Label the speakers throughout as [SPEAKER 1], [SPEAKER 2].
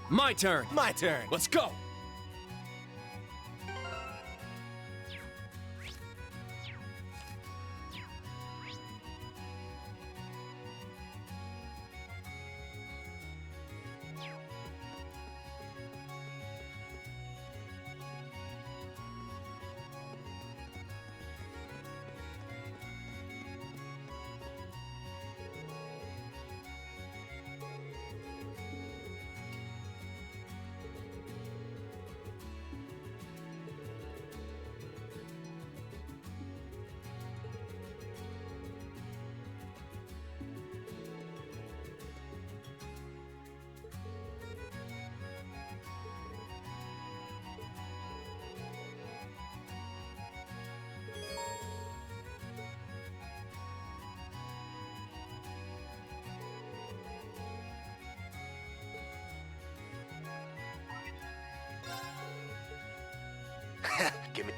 [SPEAKER 1] My turn.
[SPEAKER 2] My turn.
[SPEAKER 1] Let's go.
[SPEAKER 2] Give me.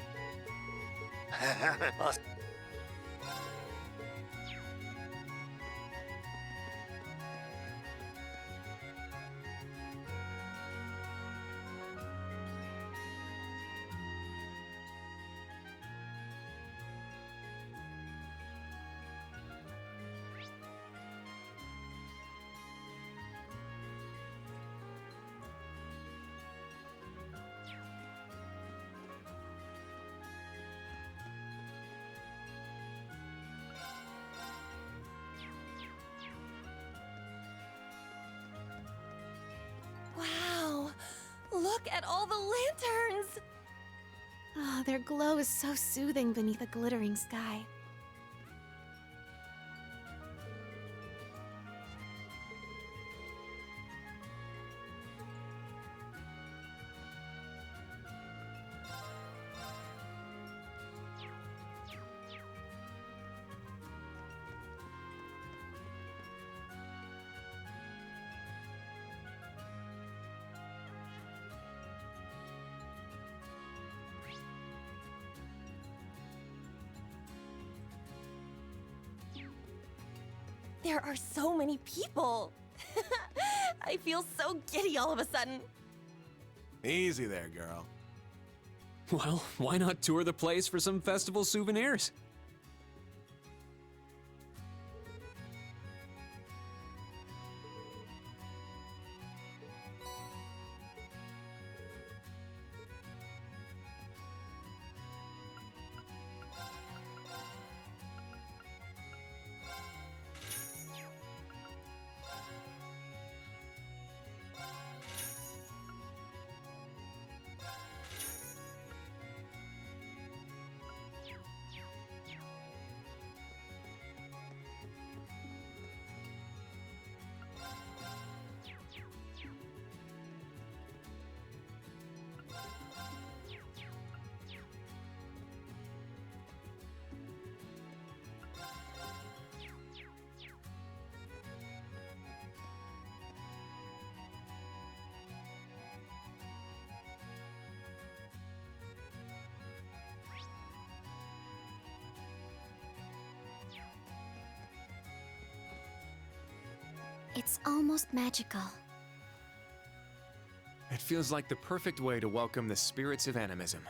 [SPEAKER 3] Wow! Look at all the lanterns! Ah, their glow is so soothing beneath a glittering sky. There are so many people! I feel so giddy all of a sudden.
[SPEAKER 2] Easy there, girl.
[SPEAKER 1] Well, why not tour the place for some festival souvenirs?
[SPEAKER 3] It's almost magical.
[SPEAKER 1] It feels like the perfect way to welcome the spirits of animism.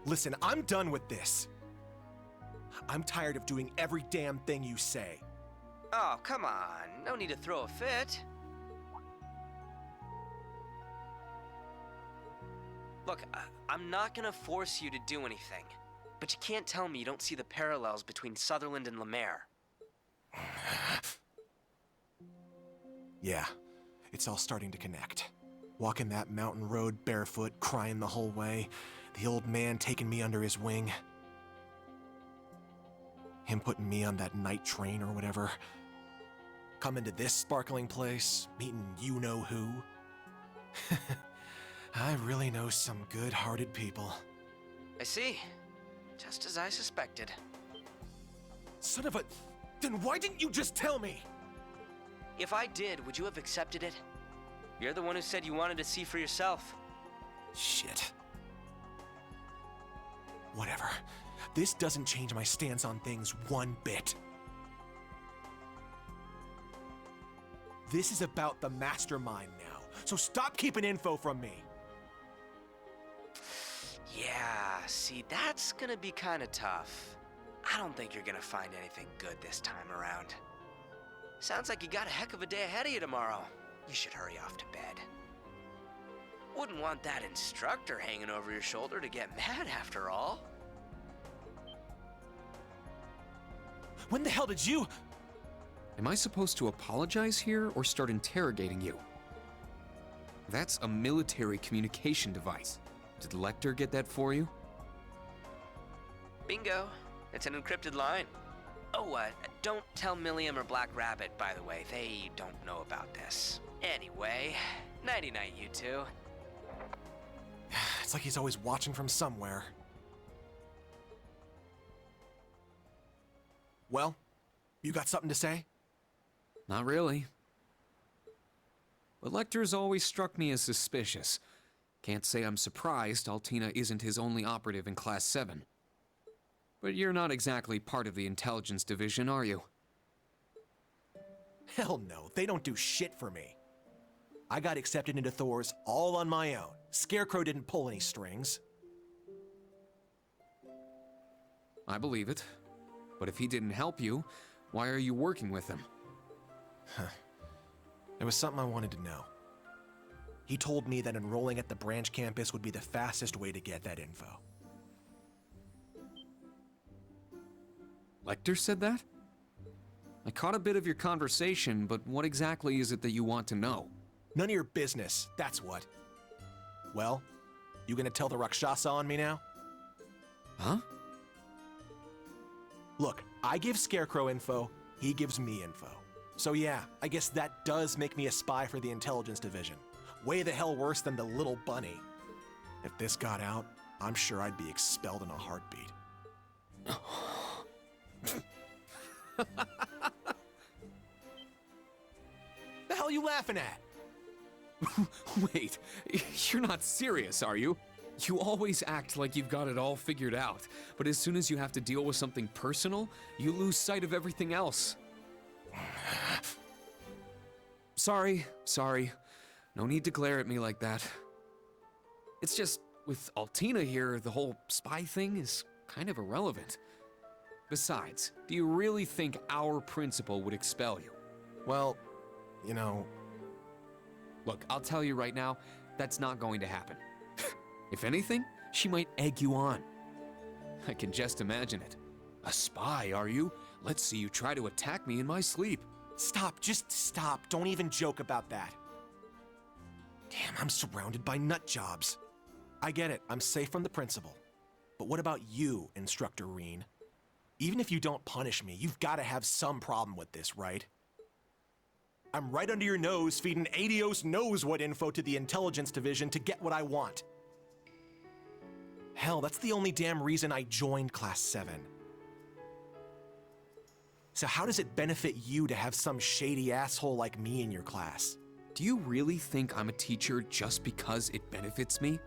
[SPEAKER 2] Listen, I'm done with this. I'm tired of doing every damn thing you say.
[SPEAKER 4] Oh, come on. No need to throw a fit. Look, I'm not gonna force you to do anything. But you can't tell me you don't see the parallels between Sutherland and Lemaire.
[SPEAKER 2] Yeah, it's all starting to connect. Walking that mountain road barefoot, crying the whole way. The old man taking me under his wing. Him putting me on that night train or whatever. Coming to this sparkling place, meeting you-know-who. I really know some good-hearted people.
[SPEAKER 4] I see. Just as I suspected.
[SPEAKER 2] Son of a... Then why didn't you just tell me?
[SPEAKER 4] If I did, would you have accepted it? You're the one who said you wanted to see for yourself.
[SPEAKER 2] Shit. Whatever. This doesn't change my stance on things one bit. This is about the mastermind now, so stop keeping info from me.
[SPEAKER 4] Yeah, see, that's gonna be kinda tough. I don't think you're gonna find anything good this time around. Sounds like you got a heck of a day ahead of you tomorrow. You should hurry off to bed. Wouldn't want that instructor hanging over your shoulder to get mad after all.
[SPEAKER 2] When the hell did you...
[SPEAKER 1] Am I supposed to apologize here or start interrogating you? That's a military communication device. Did Lecter get that for you?
[SPEAKER 4] Bingo. It's an encrypted line. Oh, don't tell Milliam or Black Rabbit, by the way. They don't know about this. Anyway, nighty-night, you two.
[SPEAKER 2] It's like he's always watching from somewhere. Well, you got something to say?
[SPEAKER 1] Not really. But Lecter's always struck me as suspicious. Can't say I'm surprised Altina isn't his only operative in Class 7. But you're not exactly part of the intelligence division, are you?
[SPEAKER 2] Hell no, they don't do shit for me. I got accepted into Thor's all on my own. Scarecrow didn't pull any strings.
[SPEAKER 1] I believe it. But if he didn't help you, why are you working with him?
[SPEAKER 2] There was something I wanted to know. He told me that enrolling at the branch campus would be the fastest way to get that info.
[SPEAKER 1] Lecter said that? I caught a bit of your conversation, but what exactly is it that you want to know?
[SPEAKER 2] None of your business, that's what. Well, you gonna tell the Rakshasa on me now?
[SPEAKER 1] Huh?
[SPEAKER 2] Look, I give Scarecrow info, he gives me info. So yeah, I guess that does make me a spy for the intelligence division. Way the hell worse than the little bunny. If this got out, I'm sure I'd be expelled in a heartbeat. The hell you laughing at?
[SPEAKER 1] Wait, you're not serious, are you? You always act like you've got it all figured out, but as soon as you have to deal with something personal, you lose sight of everything else. Sorry. No need to glare at me like that. It's just, with Altina here, the whole spy thing is kind of irrelevant. Besides, do you really think our principal would expel you?
[SPEAKER 2] Well, you know...
[SPEAKER 1] Look, I'll tell you right now, that's not going to happen. If anything, she might egg you on. I can just imagine it. A spy, are you? Let's see you try to attack me in my sleep.
[SPEAKER 2] Stop, just stop. Don't even joke about that. Damn, I'm surrounded by nut jobs. I get it, I'm safe from the principal. But what about you, Instructor Reen? Even if you don't punish me, you've got to have some problem with this, right? I'm right under your nose feeding Adios knows what info to the intelligence division to get what I want. Hell, that's the only damn reason I joined Class 7. So how does it benefit you to have some shady asshole like me in your class?
[SPEAKER 1] Do you really think I'm a teacher just because it benefits me?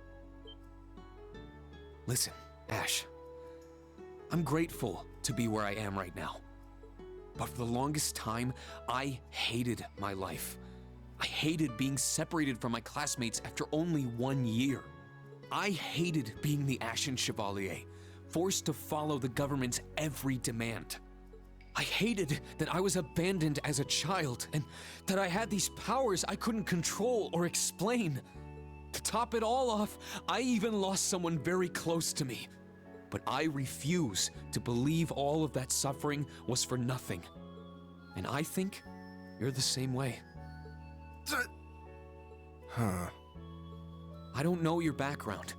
[SPEAKER 1] Listen, Ash. I'm grateful to be where I am right now. But for the longest time, I hated my life. I hated being separated from my classmates after only 1 year. I hated being the Ashen Chevalier, forced to follow the government's every demand. I hated that I was abandoned as a child, and that I had these powers I couldn't control or explain. To top it all off, I even lost someone very close to me. But I refuse to believe all of that suffering was for nothing. And I think you're the same way.
[SPEAKER 2] Huh.
[SPEAKER 1] I don't know your background,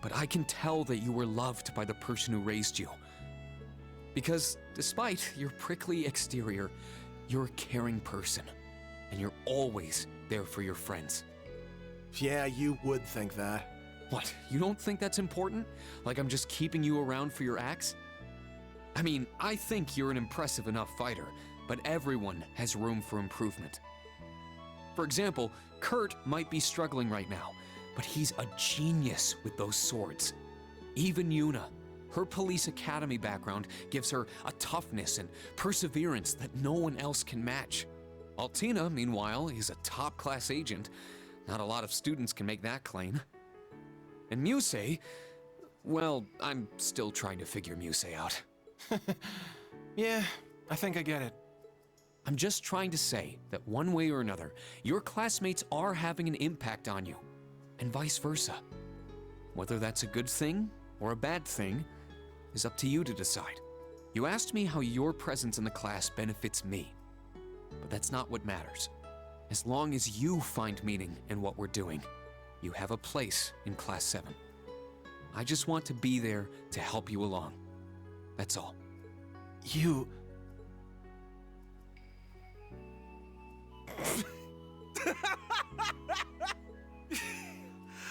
[SPEAKER 1] but I can tell that you were loved by the person who raised you. Because despite your prickly exterior, you're a caring person, and you're always there for your friends.
[SPEAKER 2] Yeah, you would think that.
[SPEAKER 1] What, you don't think that's important? Like I'm just keeping you around for your acts? I mean, I think you're an impressive enough fighter, but everyone has room for improvement. For example, Kurt might be struggling right now, but he's a genius with those swords. Even Yuna, her police academy background gives her a toughness and perseverance that no one else can match. Altina, meanwhile, is a top-class agent. Not a lot of students can make that claim. And Musei, well, I'm still trying to figure Musei out.
[SPEAKER 2] Yeah, I think I get it.
[SPEAKER 1] I'm just trying to say that one way or another, your classmates are having an impact on you, and vice versa. Whether that's a good thing or a bad thing is up to you to decide. You asked me how your presence in the class benefits me, but that's not what matters. As long as you find meaning in what we're doing, you have a place in Class 7. I just want to be there to help you along. That's all.
[SPEAKER 2] You...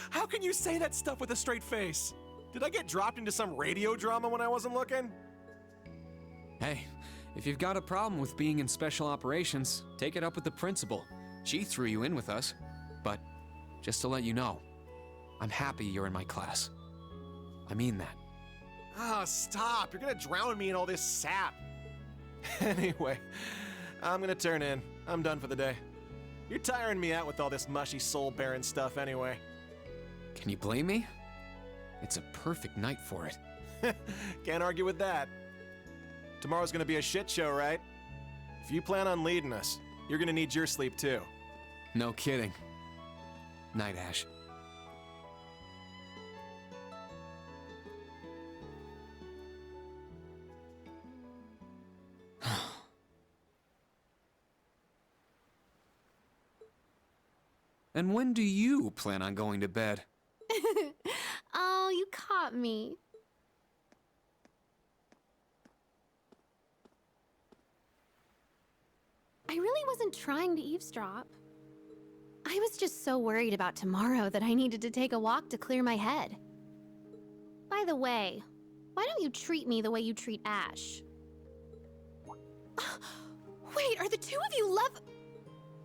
[SPEAKER 2] How can you say that stuff with a straight face? Did I get dropped into some radio drama when I wasn't looking?
[SPEAKER 1] Hey, if you've got a problem with being in special operations, take it up with the principal. She threw you in with us. But just to let you know, I'm happy you're in my class. I mean that.
[SPEAKER 2] Ah, stop. You're gonna drown me in all this sap. Anyway, I'm gonna turn in. I'm done for the day. You're tiring me out with all this mushy soul-bearing stuff anyway.
[SPEAKER 1] Can you blame me? It's a perfect night for it.
[SPEAKER 2] Can't argue with that. Tomorrow's gonna be a shit show, right? If you plan on leading us, you're gonna need your sleep too.
[SPEAKER 1] No kidding. Night, Ash. And when do you plan on going to bed?
[SPEAKER 3] Oh, you caught me. I really wasn't trying to eavesdrop. I was just so worried about tomorrow that I needed to take a walk to clear my head. By the way, why don't you treat me the way you treat Ash? Wait, are the two of you love...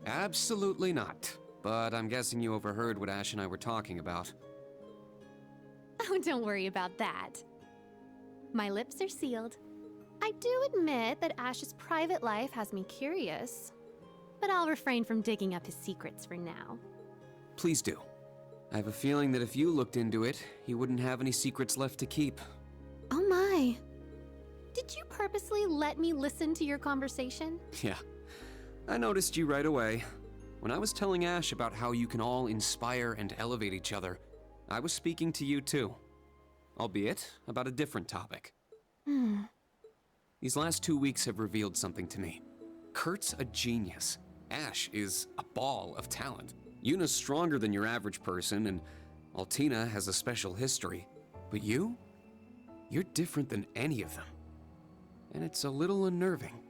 [SPEAKER 1] Absolutely not. But I'm guessing you overheard what Ash and I were talking about.
[SPEAKER 3] Oh, don't worry about that. My lips are sealed. I do admit that Ash's private life has me curious, but I'll refrain from digging up his secrets for now.
[SPEAKER 1] Please do. I have a feeling that if you looked into it, you wouldn't have any secrets left to keep.
[SPEAKER 3] Oh my. Did you purposely let me listen to your conversation?
[SPEAKER 1] Yeah. I noticed you right away. When I was telling Ash about how you can all inspire and elevate each other, I was speaking to you too. Albeit about a different topic. These last 2 weeks have revealed something to me. Kurt's a genius. Ash is a ball of talent. Yuna's stronger than your average person, and Altina has a special history. But you're different than any of them. And it's a little unnerving.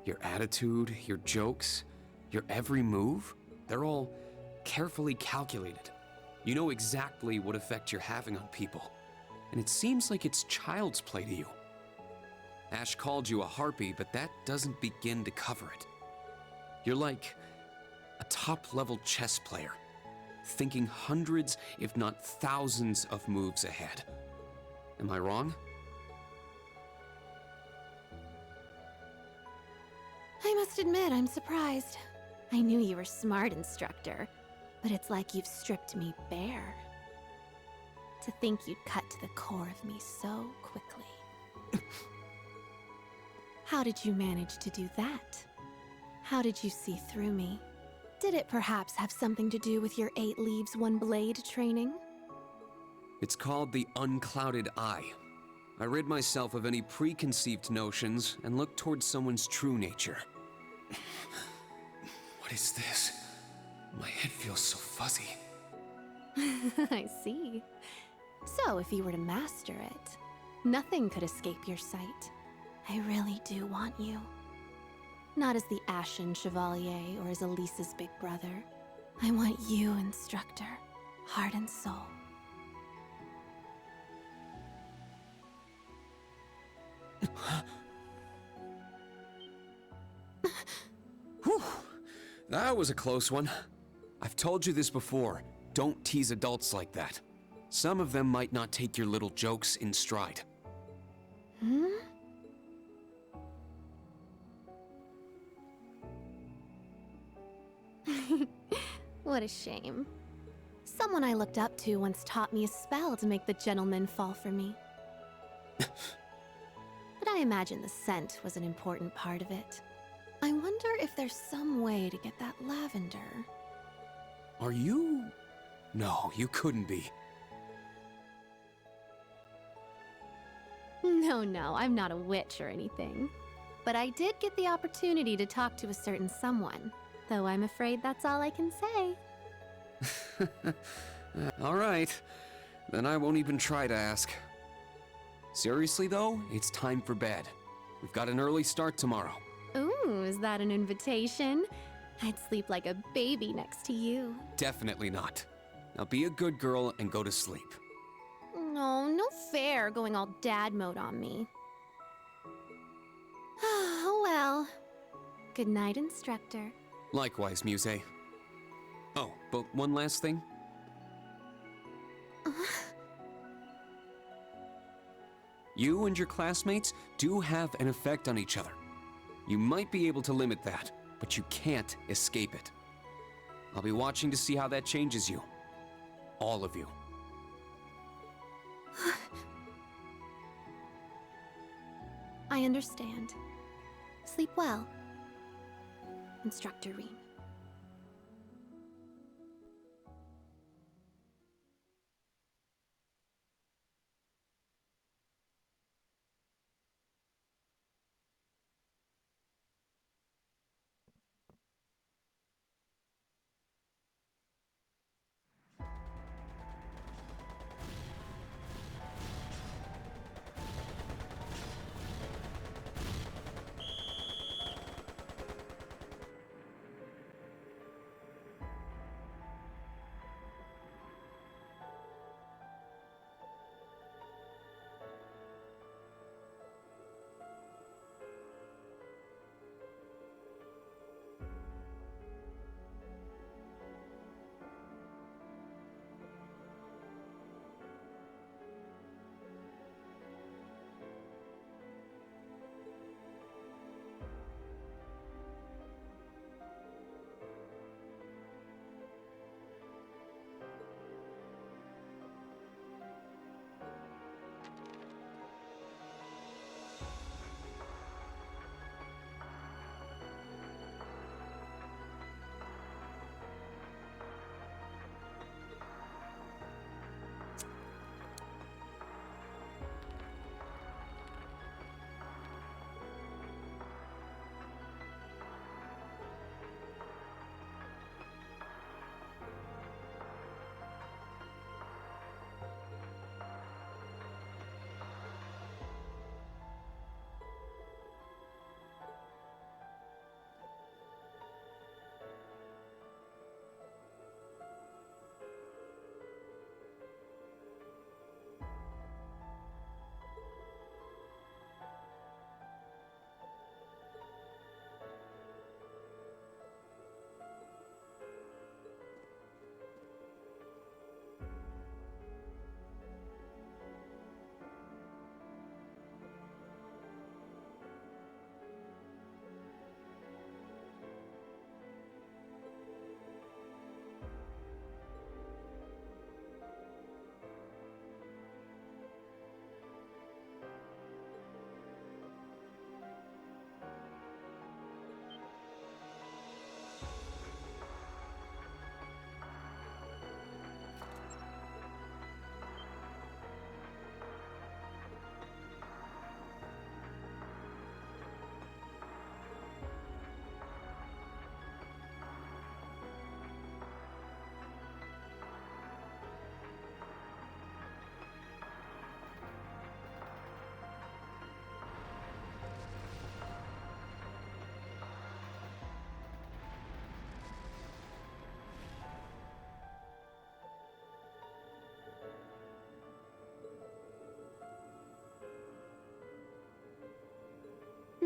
[SPEAKER 1] Your attitude, your jokes, your every move, they're all carefully calculated. You know exactly what effect you're having on people. And it seems like it's child's play to you. Ash called you a harpy, but that doesn't begin to cover it. You're like a top-level chess player, thinking hundreds, if not thousands, of moves ahead. Am I wrong?
[SPEAKER 3] I must admit, I'm surprised. I knew you were smart, instructor, but it's like you've stripped me bare. To think you'd cut to the core of me so quickly. How did you manage to do that? How did you see through me? Did it perhaps have something to do with your 8 leaves, 1 blade training?
[SPEAKER 1] It's called the unclouded eye. I rid myself of any preconceived notions and look towards someone's true nature. What is this? My head feels so fuzzy.
[SPEAKER 3] I see. So, if you were to master it, nothing could escape your sight. I really do want you. Not as the Ashen Chevalier or as Elisa's big brother. I want you, instructor, heart and soul.
[SPEAKER 1] Whew. That was a close one. I've told you this before. Don't tease adults like that. Some of them might not take your little jokes in stride.
[SPEAKER 3] Hmm? What a shame. Someone I looked up to once taught me a spell to make the gentleman fall for me. But I imagine the scent was an important part of it. I wonder if there's some way to get that lavender.
[SPEAKER 1] Are you? No, you couldn't be.
[SPEAKER 3] No, I'm not a witch or anything. But I did get the opportunity to talk to a certain someone, though I'm afraid that's all I can say.
[SPEAKER 1] All right. Then I won't even try to ask. Seriously, though, it's time for bed. We've got an early start tomorrow.
[SPEAKER 3] Ooh, is that an invitation? I'd sleep like a baby next to you.
[SPEAKER 1] Definitely not. Now be a good girl and go to sleep.
[SPEAKER 3] No fair going all dad mode on me. Oh well. Good night, instructor.
[SPEAKER 1] Likewise, Muse. Oh, but one last thing. You and your classmates do have an effect on each other. You might be able to limit that, but you can't escape it. I'll be watching to see how that changes you. All of you.
[SPEAKER 3] I understand. Sleep well, Instructor Rean.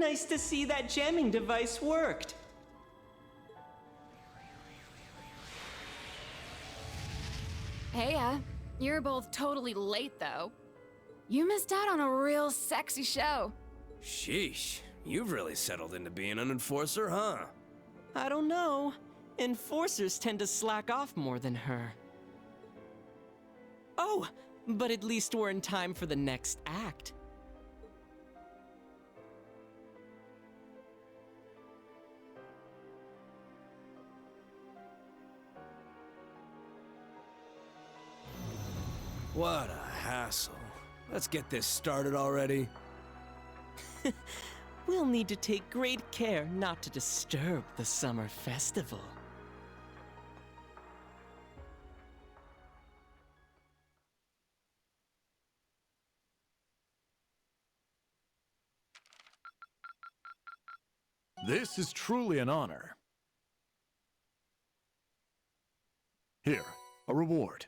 [SPEAKER 5] Nice to see that jamming device worked.
[SPEAKER 6] Hey, you're both totally late, though. You missed out on a real sexy show.
[SPEAKER 7] Sheesh, you've really settled into being an enforcer, huh?
[SPEAKER 5] I don't know. Enforcers tend to slack off more than her. Oh, but at least we're in time for the next act.
[SPEAKER 7] What a hassle. Let's get this started already.
[SPEAKER 5] We'll need to take great care not to disturb the summer festival.
[SPEAKER 8] This is truly an honor. Here, a reward.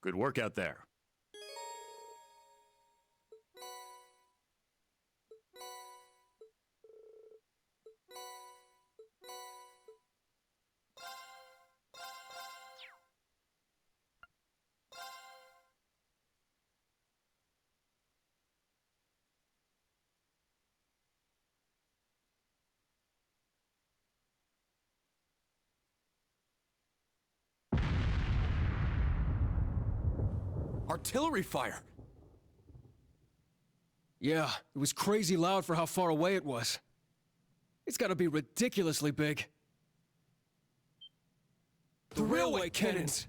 [SPEAKER 8] Good work out there.
[SPEAKER 1] Artillery fire!
[SPEAKER 9] Yeah, it was crazy loud for how far away it was. It's gotta be ridiculously big. The railway cannons!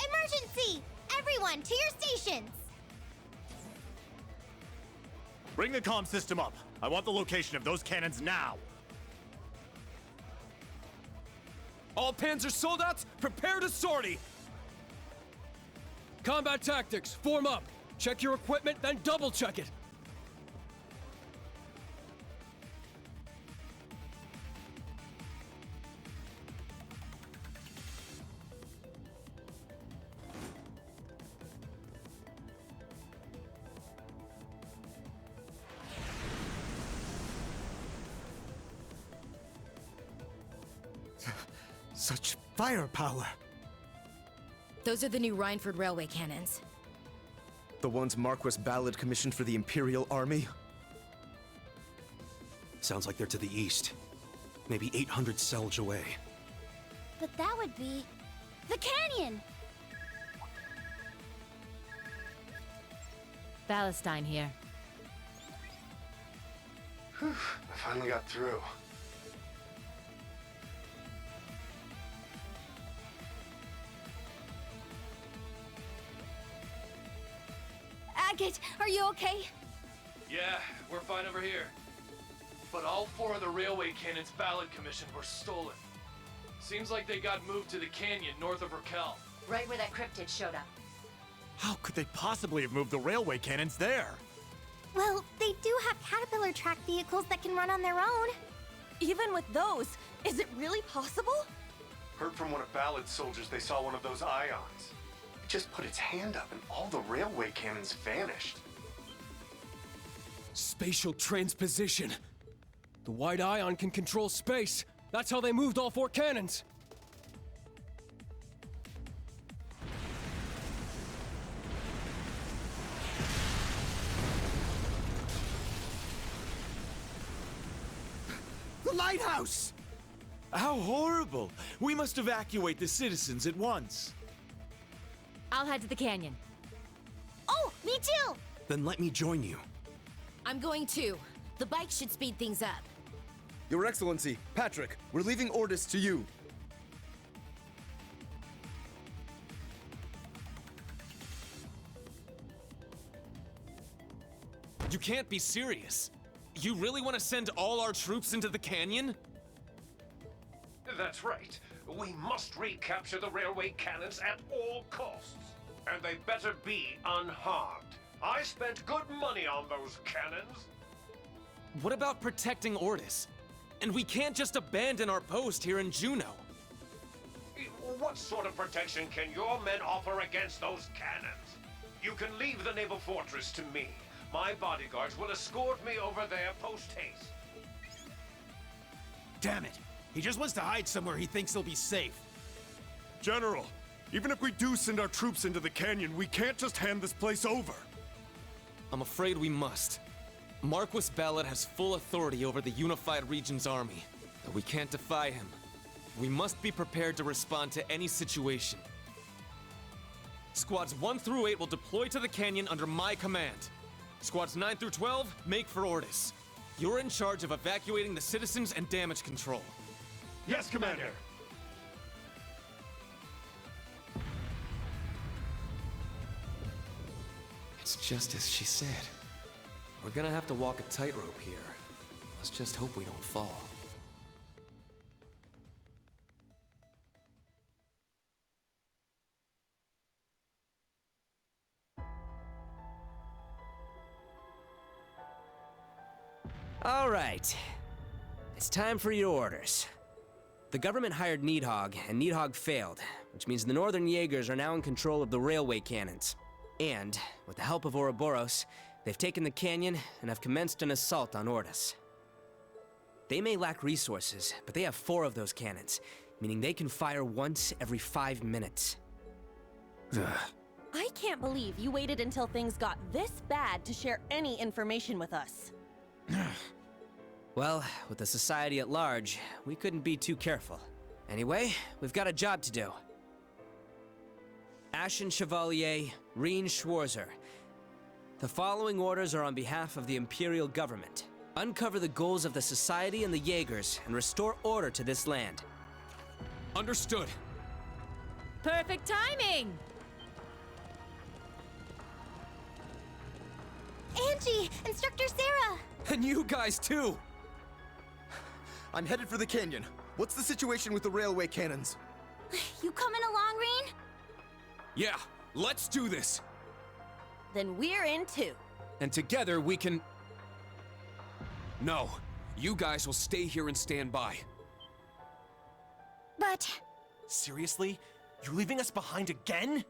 [SPEAKER 10] Emergency! Everyone, to your stations!
[SPEAKER 8] Bring the comm system up. I want the location of those cannons now.
[SPEAKER 9] All Panzer soldiers, prepare to sortie! Combat tactics, form up. Check your equipment, then double check it.
[SPEAKER 11] Such firepower!
[SPEAKER 12] Those are the new Rhineford Railway cannons.
[SPEAKER 11] The ones Marquis Ballard commissioned for the Imperial Army? Sounds like they're to the east. Maybe 800 Selge away.
[SPEAKER 10] But that would be... the canyon!
[SPEAKER 12] Palestine here.
[SPEAKER 13] Whew, I finally got through.
[SPEAKER 10] Agate, are you okay?
[SPEAKER 14] Yeah, we're fine over here. But all 4 of the railway cannons Ballard commissioned were stolen. Seems like they got moved to the canyon north of Raquel.
[SPEAKER 12] Right where that cryptid showed up.
[SPEAKER 8] How could they possibly have moved the railway cannons there?
[SPEAKER 10] Well, they do have Caterpillar track vehicles that can run on their own.
[SPEAKER 12] Even with those, is it really possible?
[SPEAKER 13] Heard from one of Ballard's soldiers they saw one of those ions. It just put its hand up and all the railway cannons vanished.
[SPEAKER 9] Spatial transposition. The White Ion can control space. That's how they moved all 4 cannons.
[SPEAKER 11] The lighthouse!
[SPEAKER 15] How horrible! We must evacuate the citizens at once.
[SPEAKER 12] I'll head to the canyon.
[SPEAKER 10] Oh, me too!
[SPEAKER 11] Then let me join you.
[SPEAKER 12] I'm going too. The bike should speed things up.
[SPEAKER 11] Your Excellency, Patrick, we're leaving orders to you.
[SPEAKER 1] You can't be serious. You really want to send all our troops into the canyon?
[SPEAKER 14] That's right. We must recapture the railway cannons at all costs. And they better be unharmed. I spent good money on those cannons.
[SPEAKER 1] What about protecting Ordis?
[SPEAKER 16] And we can't just abandon our post here in Juneau.
[SPEAKER 17] What sort of protection can your men offer against those cannons? You can leave the naval fortress to me. My bodyguards will escort me over there post-haste.
[SPEAKER 2] Damn it! He just wants to hide somewhere he thinks he'll be safe.
[SPEAKER 8] General, even if we do send our troops into the canyon, we can't just hand this place over.
[SPEAKER 16] I'm afraid we must. Marquis Ballard has full authority over the Unified Region's army. Though we can't defy him. We must be prepared to respond to any situation. Squads 1 through 8 will deploy to the canyon under my command. Squads 9 through 12, make for Ordis. You're in charge of evacuating the citizens and damage control.
[SPEAKER 8] Yes, Commander.
[SPEAKER 1] It's just as she said. We're gonna have to walk a tightrope here. Let's just hope we don't fall.
[SPEAKER 7] All right. It's time for your orders. The government hired Needhog, and Needhog failed, which means the Northern Jaegers are now in control of the railway cannons. And, with the help of Ouroboros, they've taken the canyon and have commenced an assault on Ordis. They may lack resources, but they have 4 of those cannons, meaning they can fire once every 5 minutes.
[SPEAKER 18] I can't believe you waited until things got this bad to share any information with us.
[SPEAKER 7] Well, with the society at large, we couldn't be too careful. Anyway, we've got a job to do. Ashen Chevalier, Reen Schwarzer. The following orders are on behalf of the Imperial Government. Uncover the goals of the Society and the Jaegers, and restore order to this land.
[SPEAKER 1] Understood.
[SPEAKER 18] Perfect timing!
[SPEAKER 10] Angie! Instructor Sarah!
[SPEAKER 11] And you guys too! I'm headed for the canyon. What's the situation with the railway cannons?
[SPEAKER 10] You coming along, Reen?
[SPEAKER 1] Yeah, let's do this.
[SPEAKER 18] Then we're in too.
[SPEAKER 1] And together we can... No, you guys will stay here and stand by.
[SPEAKER 10] But...
[SPEAKER 2] Seriously? You leaving us behind again?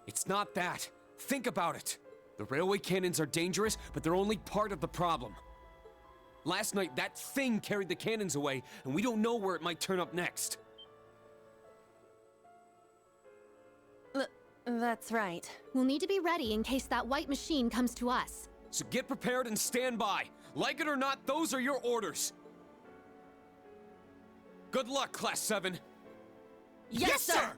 [SPEAKER 1] It's not that. Think about it. The railway cannons are dangerous, but they're only part of the problem. Last night, that thing carried the cannons away, and we don't know where it might turn up next.
[SPEAKER 18] That's right.
[SPEAKER 3] We'll need to be ready in case that white machine comes to us.
[SPEAKER 1] So get prepared and stand by. Like it or not, those are your orders. Good luck, Class 7.
[SPEAKER 18] Yes, sir!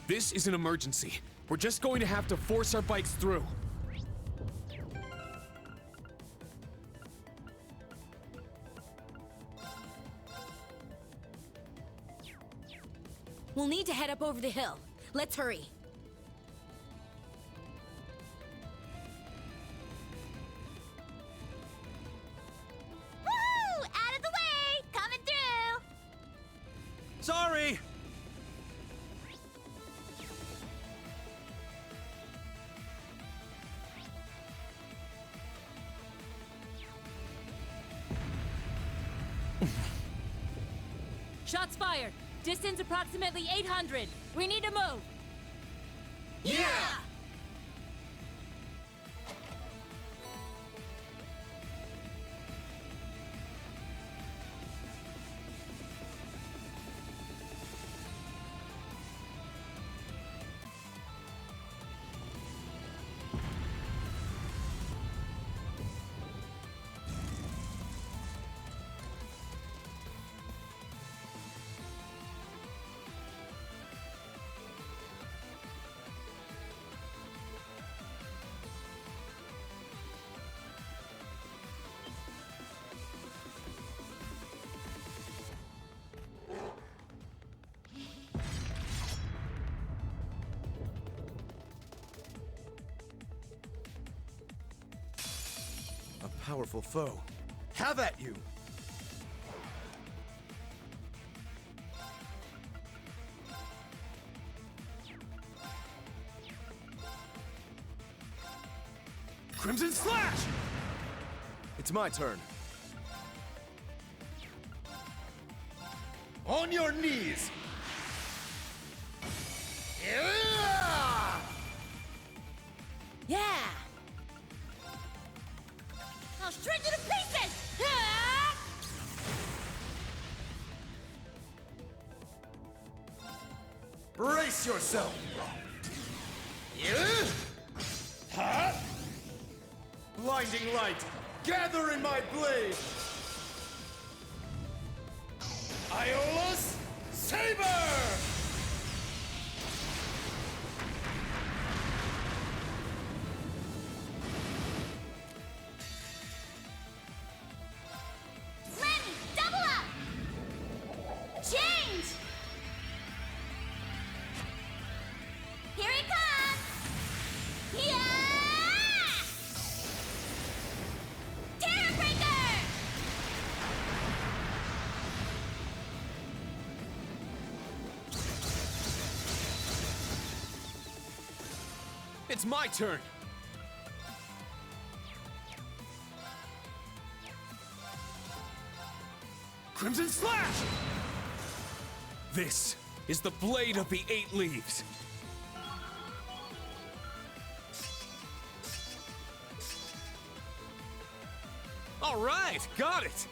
[SPEAKER 1] This is an emergency. We're just going to have to force our bikes through.
[SPEAKER 12] We'll need to head up over the hill. Let's hurry.
[SPEAKER 10] Woo! Out of the way! Coming through!
[SPEAKER 2] Sorry!
[SPEAKER 19] Shots fired. Distance approximately 800. We need to move.
[SPEAKER 2] Yeah!
[SPEAKER 11] A powerful foe. Have at you!
[SPEAKER 2] Crimson Slash!
[SPEAKER 11] It's my turn.
[SPEAKER 2] On your knees!
[SPEAKER 12] Yeah! I'll shred you to pieces! Ah!
[SPEAKER 11] Brace yourself! Huh? Blinding light! Gather in my blade! Iola's Saber!
[SPEAKER 10] Slammy, double up! Change! Here it comes! Yeah! Terror Breaker!
[SPEAKER 1] It's my turn!
[SPEAKER 2] Crimson Slash!
[SPEAKER 1] This is the Blade of the Eight Leaves. All right, got it!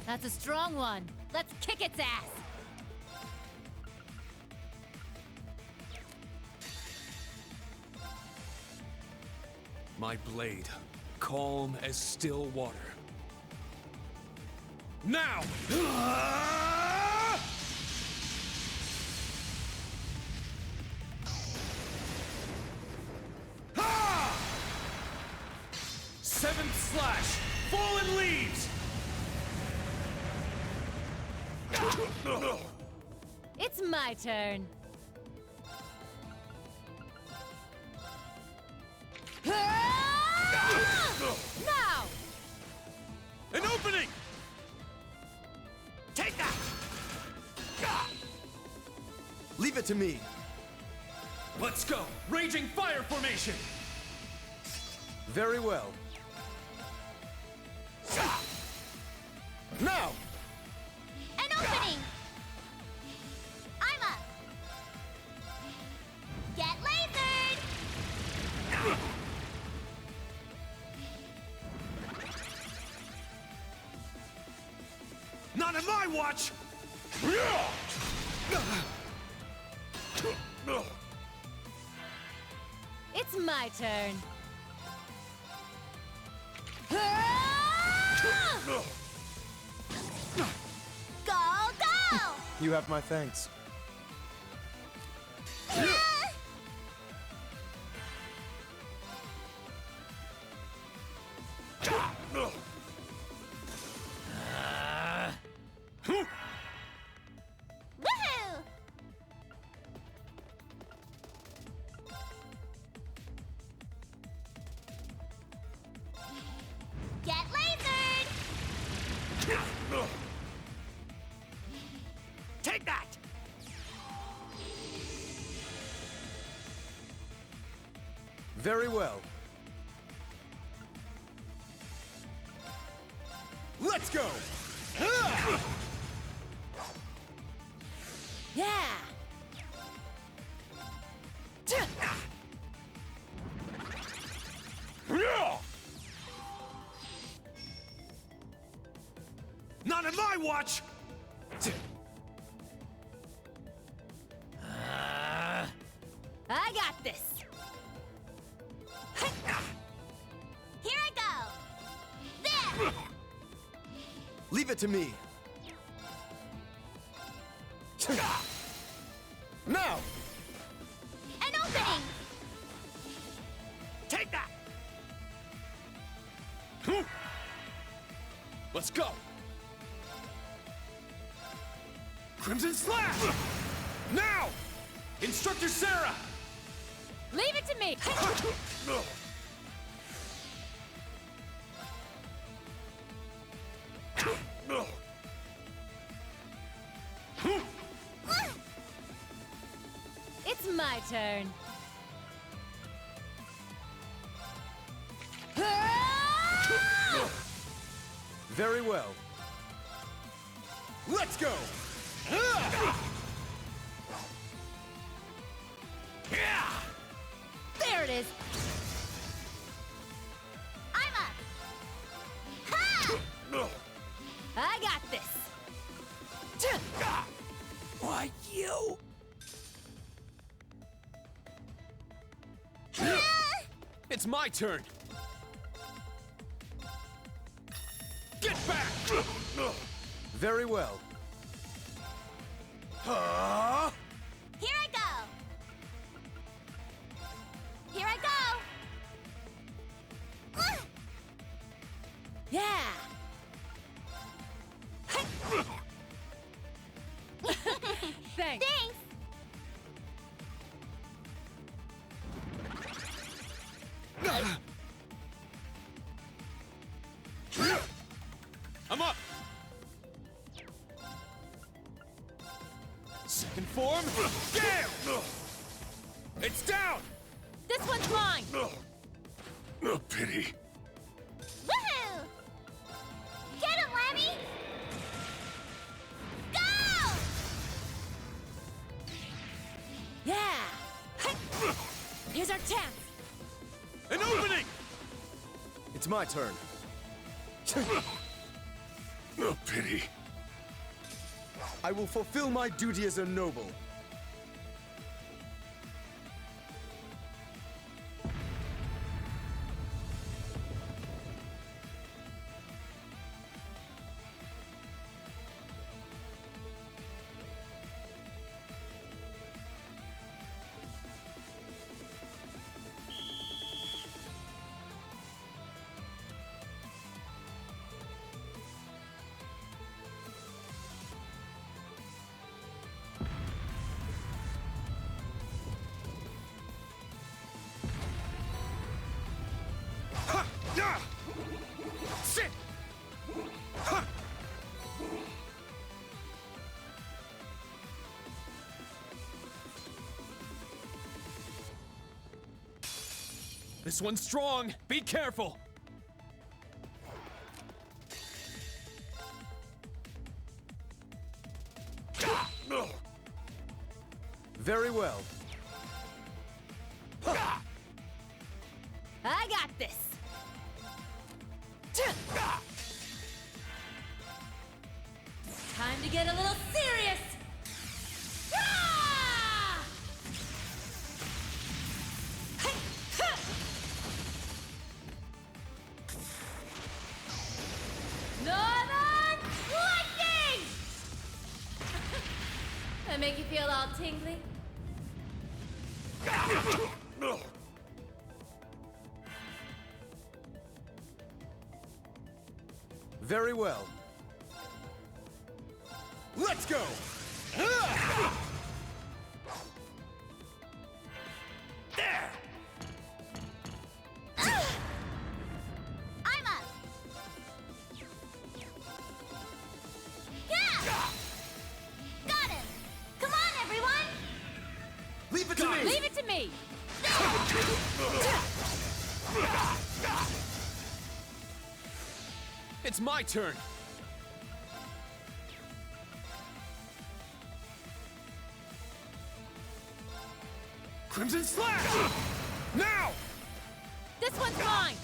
[SPEAKER 19] That's a strong one. Let's kick its ass.
[SPEAKER 1] My blade, calm as still water. Now! 7th slash! Fallen leaves!
[SPEAKER 19] It's my turn. Now!
[SPEAKER 8] An opening!
[SPEAKER 11] Take that! Leave it to me.
[SPEAKER 1] Let's go! Raging fire formation!
[SPEAKER 11] Very well. Now!
[SPEAKER 10] An opening! I'm up! Get lasered!
[SPEAKER 1] Not on my watch!
[SPEAKER 19] It's my turn.
[SPEAKER 10] Go, go!
[SPEAKER 11] You have my thanks.
[SPEAKER 10] Woohoo! Get lasered!
[SPEAKER 11] Take that! Very well. Let's go!
[SPEAKER 19] Yeah!
[SPEAKER 1] Not on my watch!
[SPEAKER 19] I got this.
[SPEAKER 10] Here I go! There!
[SPEAKER 11] Leave it to me. Now!
[SPEAKER 10] An opening!
[SPEAKER 11] Take that!
[SPEAKER 1] Let's go! Crimson Slash! Now! Instructor Sarah!
[SPEAKER 19] Leave it to me. It's my turn.
[SPEAKER 11] Very well. Let's go!
[SPEAKER 19] There it is.
[SPEAKER 10] I'm up! Ha!
[SPEAKER 19] I got this.
[SPEAKER 11] Why, you?
[SPEAKER 1] It's my turn! Get back!
[SPEAKER 11] Very well.
[SPEAKER 10] Here I go! Here I go!
[SPEAKER 19] Yeah. Thanks.
[SPEAKER 10] Thanks!
[SPEAKER 1] I'm up! Second form, gale! It's down!
[SPEAKER 19] This one's mine.
[SPEAKER 8] A pity.
[SPEAKER 10] Woohoo! Get him, Lemmy! Go!
[SPEAKER 19] Yeah. Here's our chance.
[SPEAKER 8] An opening!
[SPEAKER 11] It's my turn.
[SPEAKER 8] A pity.
[SPEAKER 11] I will fulfill my duty as a noble.
[SPEAKER 8] Sit! Ha!
[SPEAKER 9] This one's strong. Be careful.
[SPEAKER 11] Very well.
[SPEAKER 19] I got this. Time to get a little serious. Ah! Northern Lightning! That make you feel all tingly?
[SPEAKER 11] Very well. Let's go!
[SPEAKER 10] There! I'm up! Yeah! Got him! Come on, everyone!
[SPEAKER 11] Leave it to me!
[SPEAKER 19] Leave it to me!
[SPEAKER 9] It's my turn.
[SPEAKER 8] Crimson Slash! Now!
[SPEAKER 19] This one's mine!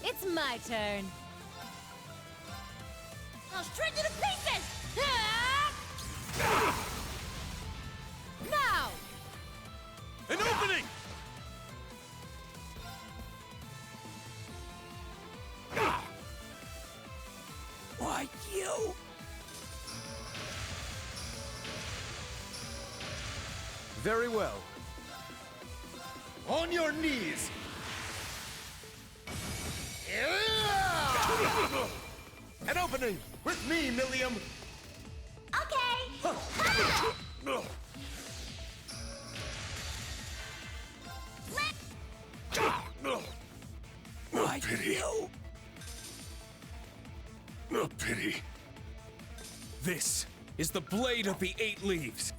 [SPEAKER 19] It's my turn. I'll shred you to pieces! Now!
[SPEAKER 8] An opening!
[SPEAKER 11] Why, you? Very well. On your knees! An opening! With me, Millium!
[SPEAKER 10] Okay!
[SPEAKER 8] A pity. A pity.
[SPEAKER 9] This is the Blade of the Eight Leaves.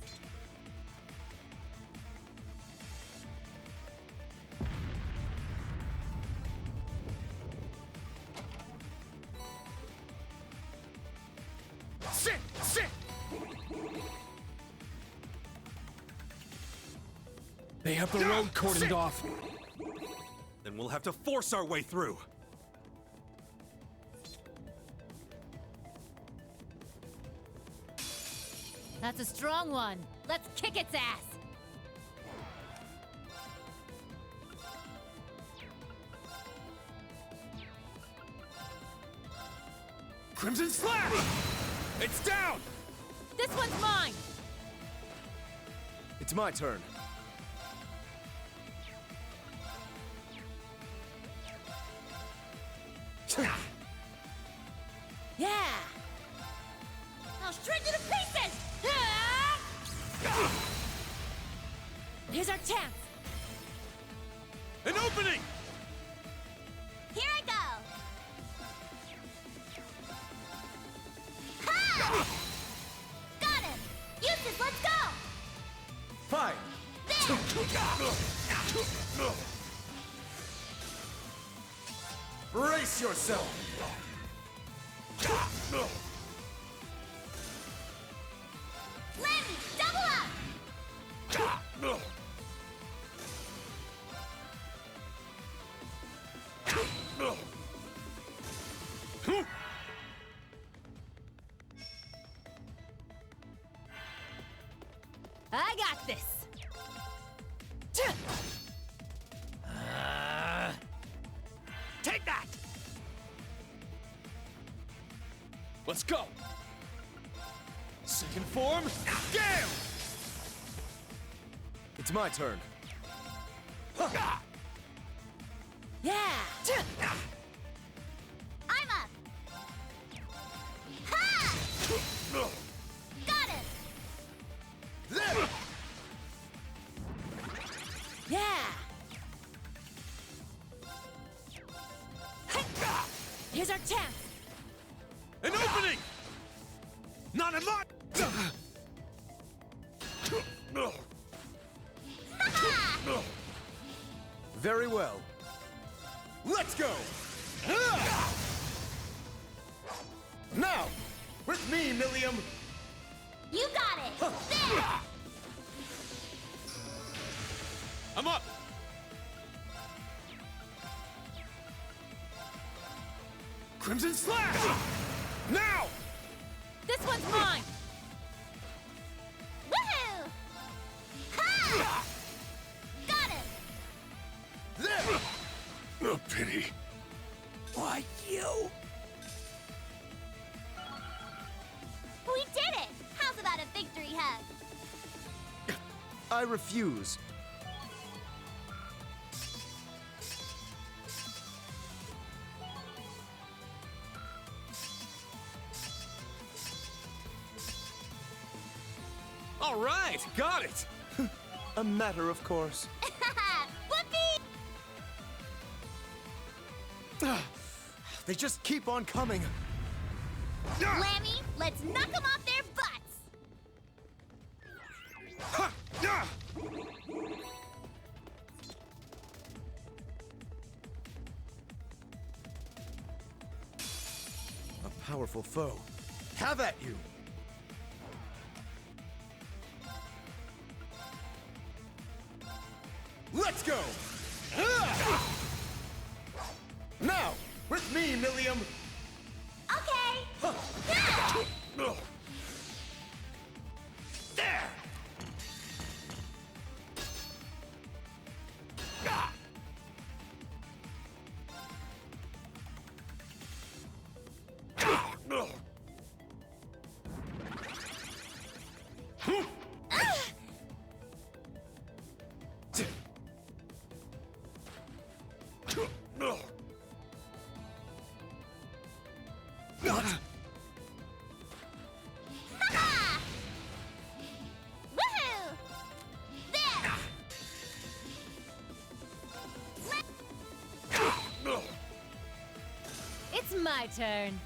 [SPEAKER 8] Sit! Sit!
[SPEAKER 9] They have the road cordoned off.
[SPEAKER 2] Then we'll have to force our way through.
[SPEAKER 19] That's a strong one. Let's kick its ass.
[SPEAKER 8] Crimson Slash!
[SPEAKER 9] It's down!
[SPEAKER 19] This one's mine.
[SPEAKER 11] It's my turn.
[SPEAKER 19] Yeah. I'll shred you to pieces. Here's our chance.
[SPEAKER 8] An opening!
[SPEAKER 10] Here I go! Ha! Got him! Eustace, let's go!
[SPEAKER 11] Fine. Brace yourself!
[SPEAKER 10] Lemmy, double up!
[SPEAKER 19] got this!
[SPEAKER 9] Take that! Let's go! Second form, Gale!
[SPEAKER 11] It's my turn.
[SPEAKER 19] Yeah!
[SPEAKER 10] I'm up! Ha! Got it!
[SPEAKER 19] Yeah! Here's our chance!
[SPEAKER 15] An opening! Not a lot!
[SPEAKER 11] Very well. Let's go! Now, with me, Millium!
[SPEAKER 10] You got it! There!
[SPEAKER 15] I'm up!
[SPEAKER 11] Crimson Slash! Now!
[SPEAKER 19] This one's mine!
[SPEAKER 10] Woohoo! Ha! Got it!
[SPEAKER 11] There!
[SPEAKER 8] A pity.
[SPEAKER 11] Why, you?
[SPEAKER 10] We did it! How's about a victory hug?
[SPEAKER 11] I refuse.
[SPEAKER 9] All right, got it!
[SPEAKER 11] A matter of course.
[SPEAKER 10] Whoopee!
[SPEAKER 11] They just keep on coming.
[SPEAKER 10] Lammy, let's knock them off their butts!
[SPEAKER 11] A powerful foe. Have at you! Let's go! Now, with me, Millium!
[SPEAKER 10] Okay!
[SPEAKER 11] There!
[SPEAKER 10] What? Woohoo! There!
[SPEAKER 19] It's my turn.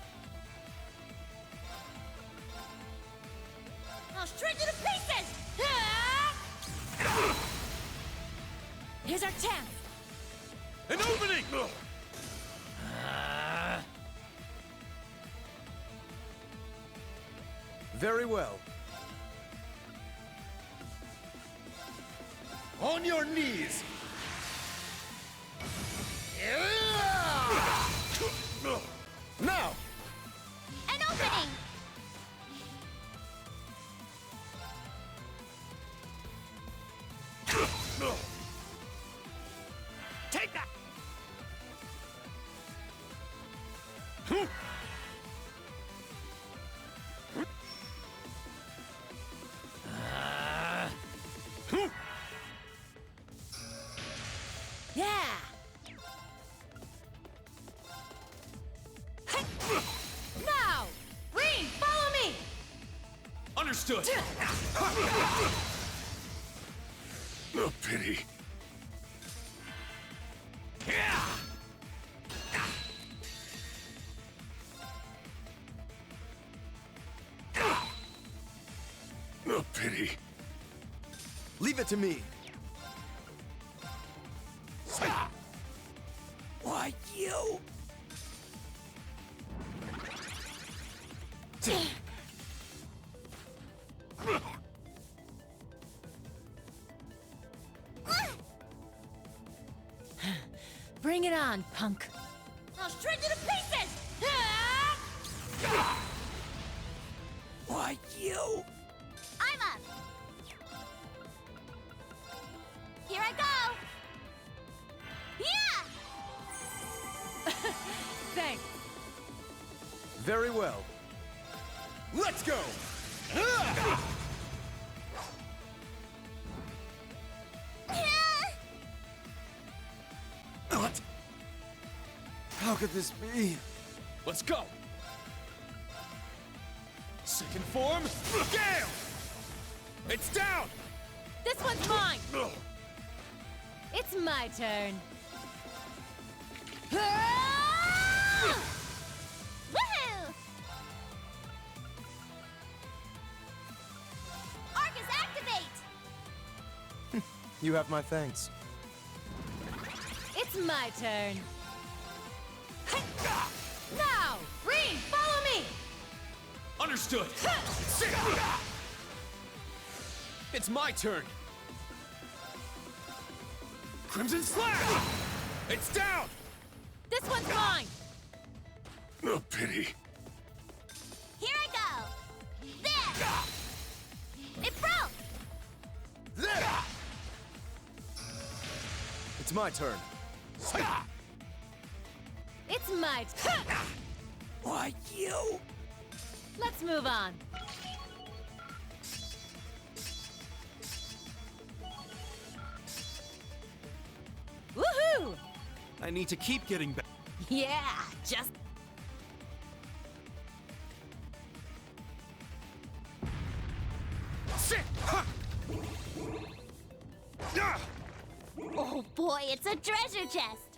[SPEAKER 10] I'll shred you to pieces!
[SPEAKER 19] Here's our chance!
[SPEAKER 15] An opening!
[SPEAKER 11] Very well. On your knees! Now!
[SPEAKER 10] An opening!
[SPEAKER 15] Take that!
[SPEAKER 19] Yeah! Now! Green, follow me!
[SPEAKER 9] Understood!
[SPEAKER 8] A pity. A pity.
[SPEAKER 11] Leave it to me. Why, you?
[SPEAKER 19] Bring it on, punk.
[SPEAKER 10] I'll shred you to pieces!
[SPEAKER 11] Why, you?
[SPEAKER 10] I'm up!
[SPEAKER 19] say?
[SPEAKER 11] Very well. Let's go! What? How could this be?
[SPEAKER 9] Let's go! Second form, Gale! It's down!
[SPEAKER 19] This one's mine! It's my turn.
[SPEAKER 10] Woohoo! Arcus, activate!
[SPEAKER 11] You have my thanks.
[SPEAKER 19] It's my turn. Now, Rean, follow me!
[SPEAKER 9] Understood! It's my turn! Crimson Slash! It's down!
[SPEAKER 19] This one's mine!
[SPEAKER 8] A pity.
[SPEAKER 10] Here I go! There! It broke!
[SPEAKER 11] There! It's my turn.
[SPEAKER 19] It's my turn.
[SPEAKER 11] Why, you?
[SPEAKER 19] Let's move on. Woohoo!
[SPEAKER 2] I need to keep getting back.
[SPEAKER 19] Yeah, just...
[SPEAKER 10] Oh boy, it's a treasure chest!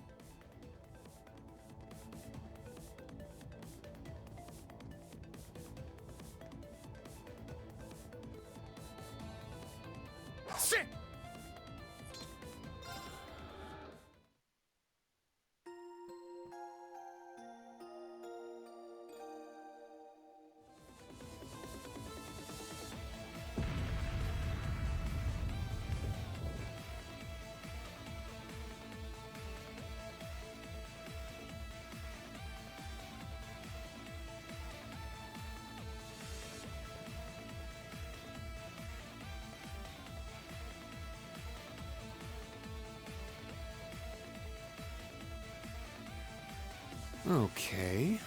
[SPEAKER 1] Okay.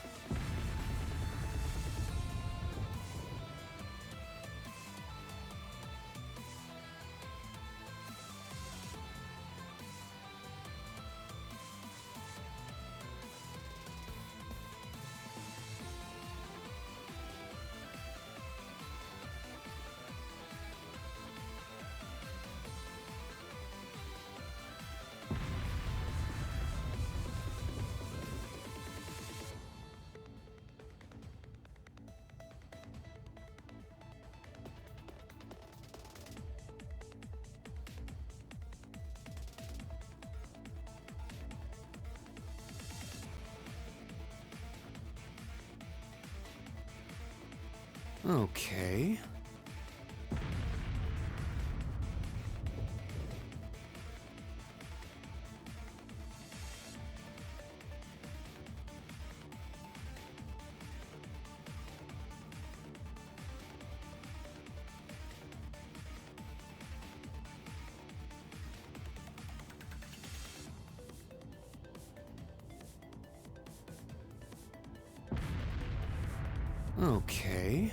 [SPEAKER 1] Okay. Okay.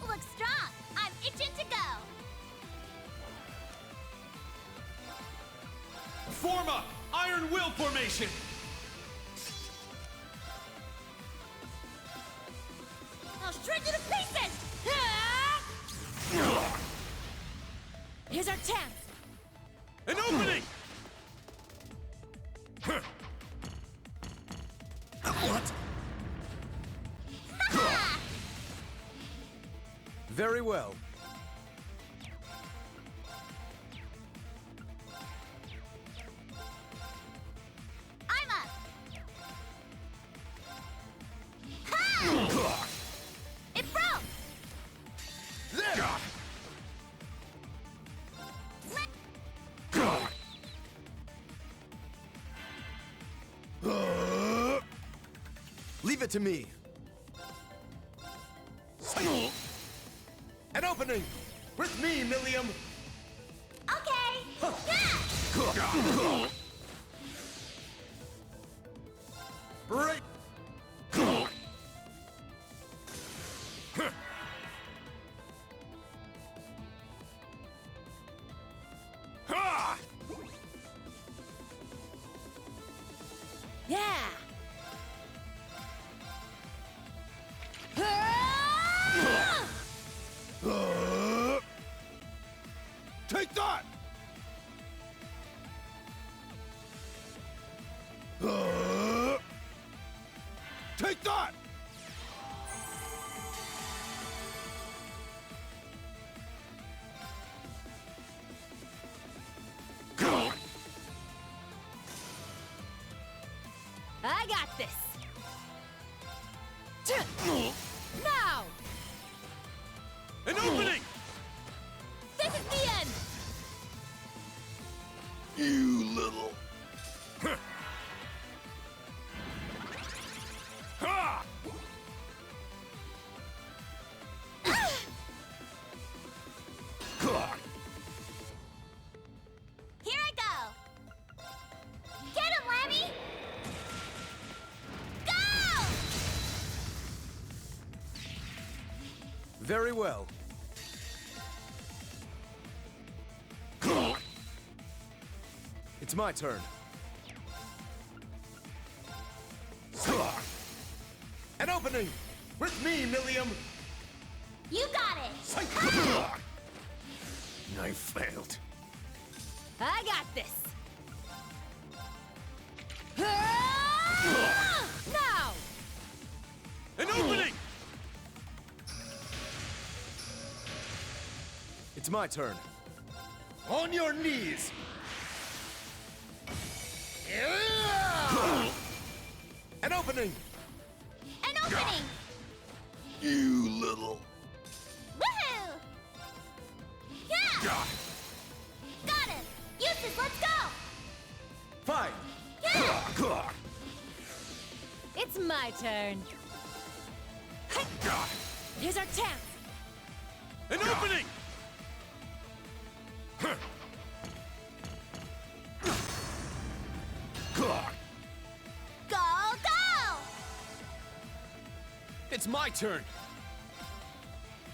[SPEAKER 10] Looks strong! I'm itching to go!
[SPEAKER 15] Form up! Iron Will formation!
[SPEAKER 19] shred you to pieces!
[SPEAKER 12] Here's our chance!
[SPEAKER 8] An opening!
[SPEAKER 11] What? Very well.
[SPEAKER 10] I'm up! Ha! It broke!
[SPEAKER 11] There! Leave it to me. An opening! With me, Millium!
[SPEAKER 10] Okay!
[SPEAKER 11] Right!
[SPEAKER 12] Yeah!
[SPEAKER 8] Take that! Take that!
[SPEAKER 19] I got this! Now!
[SPEAKER 8] An opening!
[SPEAKER 19] This is the end!
[SPEAKER 8] You little... Ha!
[SPEAKER 10] Here I go! Get him, Lammy! Go!
[SPEAKER 11] Very well. It's my turn. An opening! With me, Millium!
[SPEAKER 10] You got it!
[SPEAKER 8] I failed.
[SPEAKER 19] I got this! Now!
[SPEAKER 8] An opening!
[SPEAKER 11] It's my turn. On your knees! An opening!
[SPEAKER 10] An opening!
[SPEAKER 8] You little...
[SPEAKER 10] Woohoo! Yeah! Got him! Eustace, let's go!
[SPEAKER 11] Fine!
[SPEAKER 10] Yeah!
[SPEAKER 19] It's my turn.
[SPEAKER 12] Here's our chance!
[SPEAKER 8] An opening!
[SPEAKER 10] Go, go!
[SPEAKER 9] It's my turn.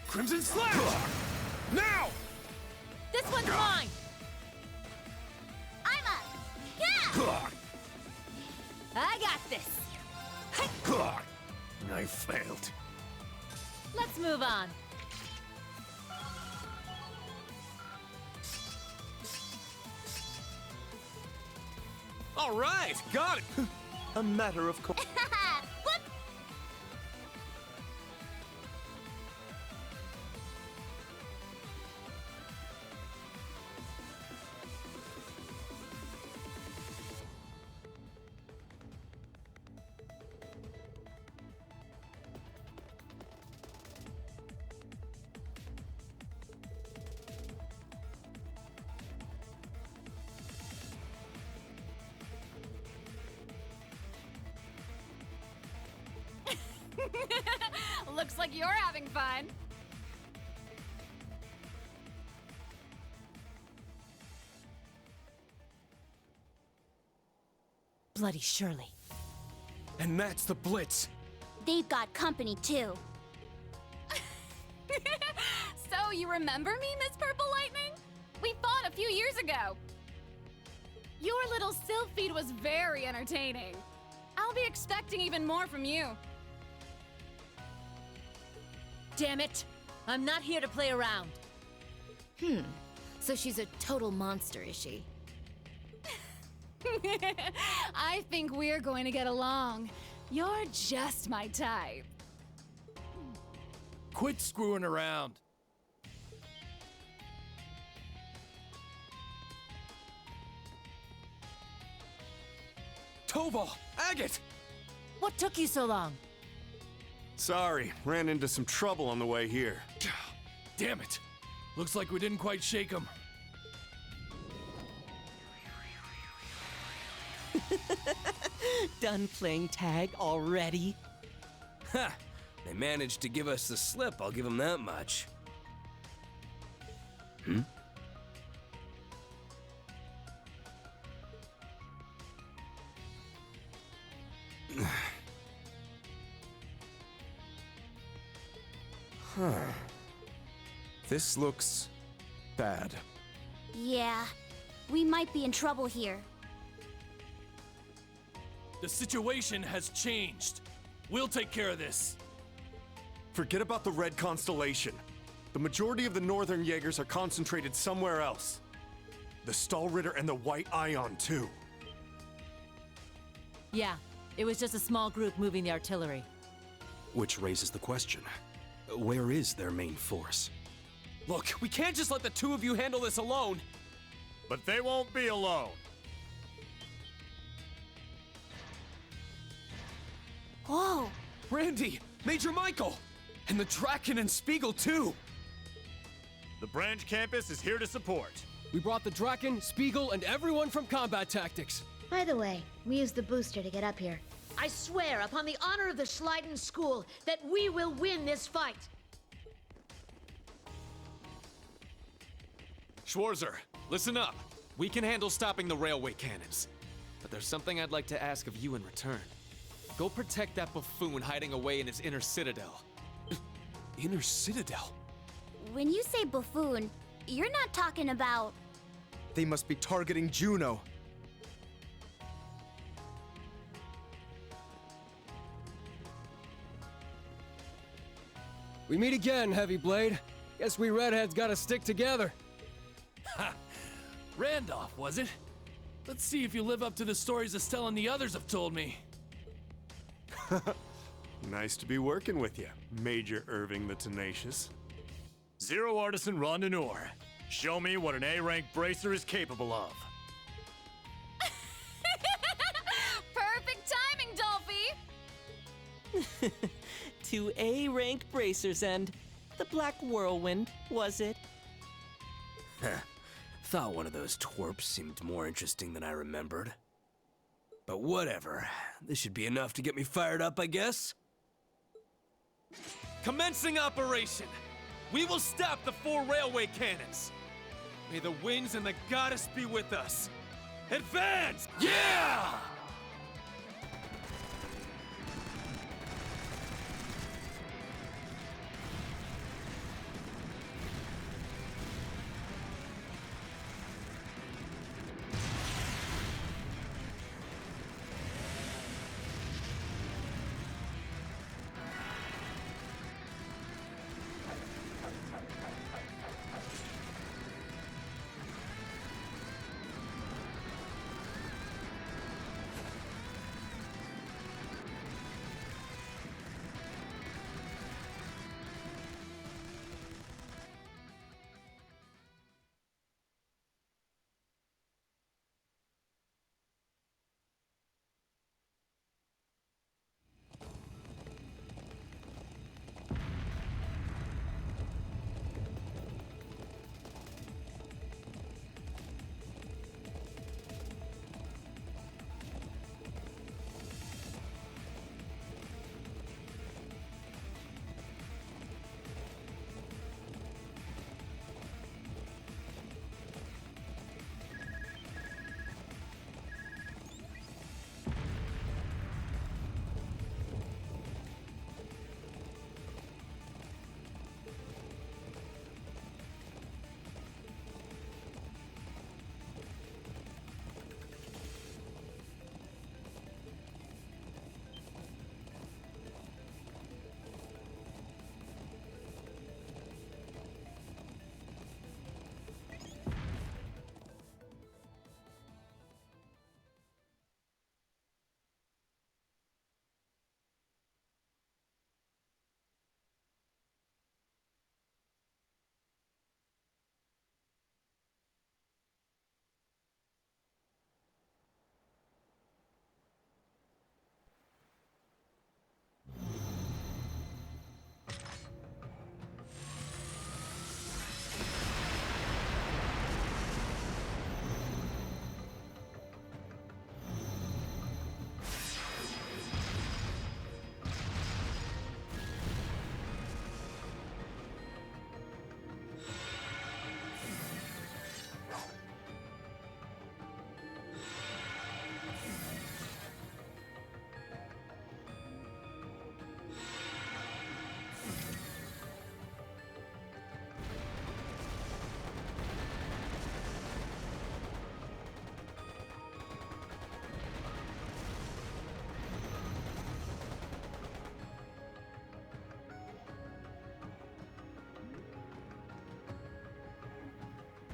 [SPEAKER 8] Crimson Slash! Now!
[SPEAKER 19] This one's mine!
[SPEAKER 10] I'm up! Yeah!
[SPEAKER 19] I got this!
[SPEAKER 8] I failed.
[SPEAKER 19] Let's move on.
[SPEAKER 9] All right, got it.
[SPEAKER 11] A matter of course.
[SPEAKER 10] Whoop!
[SPEAKER 6] Looks like you're having fun.
[SPEAKER 12] Bloody Shirley.
[SPEAKER 9] And that's the Blitz.
[SPEAKER 10] They've got company, too.
[SPEAKER 6] So you remember me, Miss Purple Lightning? We fought a few years ago. Your little sylph feed was very entertaining. I'll be expecting even more from you.
[SPEAKER 19] damn it! I'm not here to play around.
[SPEAKER 12] So she's a total monster, is she?
[SPEAKER 6] I think we're going to get along. You're just my type.
[SPEAKER 9] Quit screwing around. Tova! Agate!
[SPEAKER 19] What took you so long?
[SPEAKER 8] Sorry, ran into some trouble on the way here.
[SPEAKER 9] Damn it! Looks like we didn't quite shake them.
[SPEAKER 5] Done playing tag already?
[SPEAKER 7] Ha! They managed to give us the slip, I'll give them that much.
[SPEAKER 2] This looks bad.
[SPEAKER 10] Yeah, we might be in trouble here.
[SPEAKER 9] The situation has changed. We'll take care of this.
[SPEAKER 8] Forget about the Red Constellation. The majority of the Northern Jaegers are concentrated somewhere else. The Stahlritter and the White Ion, too.
[SPEAKER 19] Yeah, it was just a small group moving the artillery.
[SPEAKER 2] Which raises the question, where is their main force?
[SPEAKER 9] Look, we can't just let the two of you handle this alone.
[SPEAKER 8] But they won't be alone.
[SPEAKER 10] Whoa!
[SPEAKER 9] Randy, Major Michael, and the Draken and Spiegel too.
[SPEAKER 8] The branch campus is here to support.
[SPEAKER 9] We brought the Draken, Spiegel, and everyone from Combat Tactics.
[SPEAKER 10] By the way, we used the booster to get up here.
[SPEAKER 20] I swear upon the honor of the Schleiden School that we will win this fight.
[SPEAKER 16] Schwarzer, listen up. We can handle stopping the railway cannons. But there's something I'd like to ask of you in return. Go protect that buffoon hiding away in his inner citadel.
[SPEAKER 9] Inner Citadel?
[SPEAKER 10] When you say buffoon, you're not talking about...
[SPEAKER 11] They must be targeting Juno.
[SPEAKER 9] We meet again, Heavy Blade. Guess we redheads gotta stick together. Ha! Randolph, was it? Let's see if you live up to the stories Estelle and the others have told me.
[SPEAKER 8] Nice to be working with you, Major Irving the Tenacious.
[SPEAKER 21] Zero Artisan Rondinor. Show me what an A-rank bracer is capable of.
[SPEAKER 6] Perfect timing, Dolphy!
[SPEAKER 5] 2 A-rank bracers and the Black Whirlwind, was it?
[SPEAKER 7] Thought one of those twerps seemed more interesting than I remembered. But whatever. This should be enough to get me fired up, I guess.
[SPEAKER 16] Commencing operation! We will stop the 4 railway cannons! May the winds and the goddess be with us! Advance! Yeah!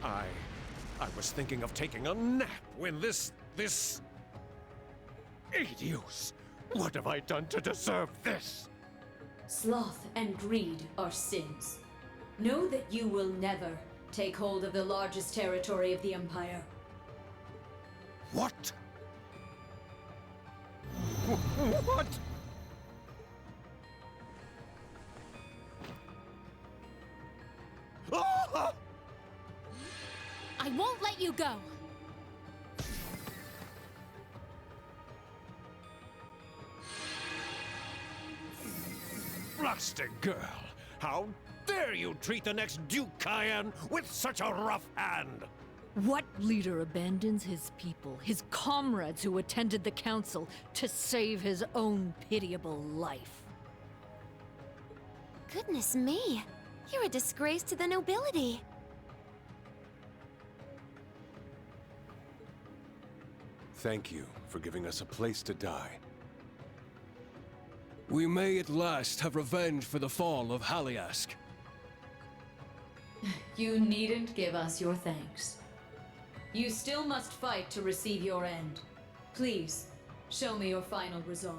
[SPEAKER 17] I was thinking of taking a nap when this... Adios! What have I done to deserve this?
[SPEAKER 19] Sloth and greed are sins. Know that you will never take hold of the largest territory of the Empire.
[SPEAKER 17] What? What? Ah!
[SPEAKER 6] I won't let you go!
[SPEAKER 17] Rustic girl, how dare you treat the next Duke Cayenne with such a rough hand?
[SPEAKER 20] What leader abandons his people, his comrades who attended the council, to save his own pitiable life?
[SPEAKER 10] Goodness me. You're a disgrace to the nobility.
[SPEAKER 4] Thank you for giving us a place to die.
[SPEAKER 22] We may at last have revenge for the fall of Haliask.
[SPEAKER 19] You needn't give us your thanks. You still must fight to receive your end. Please, show me your final resolve.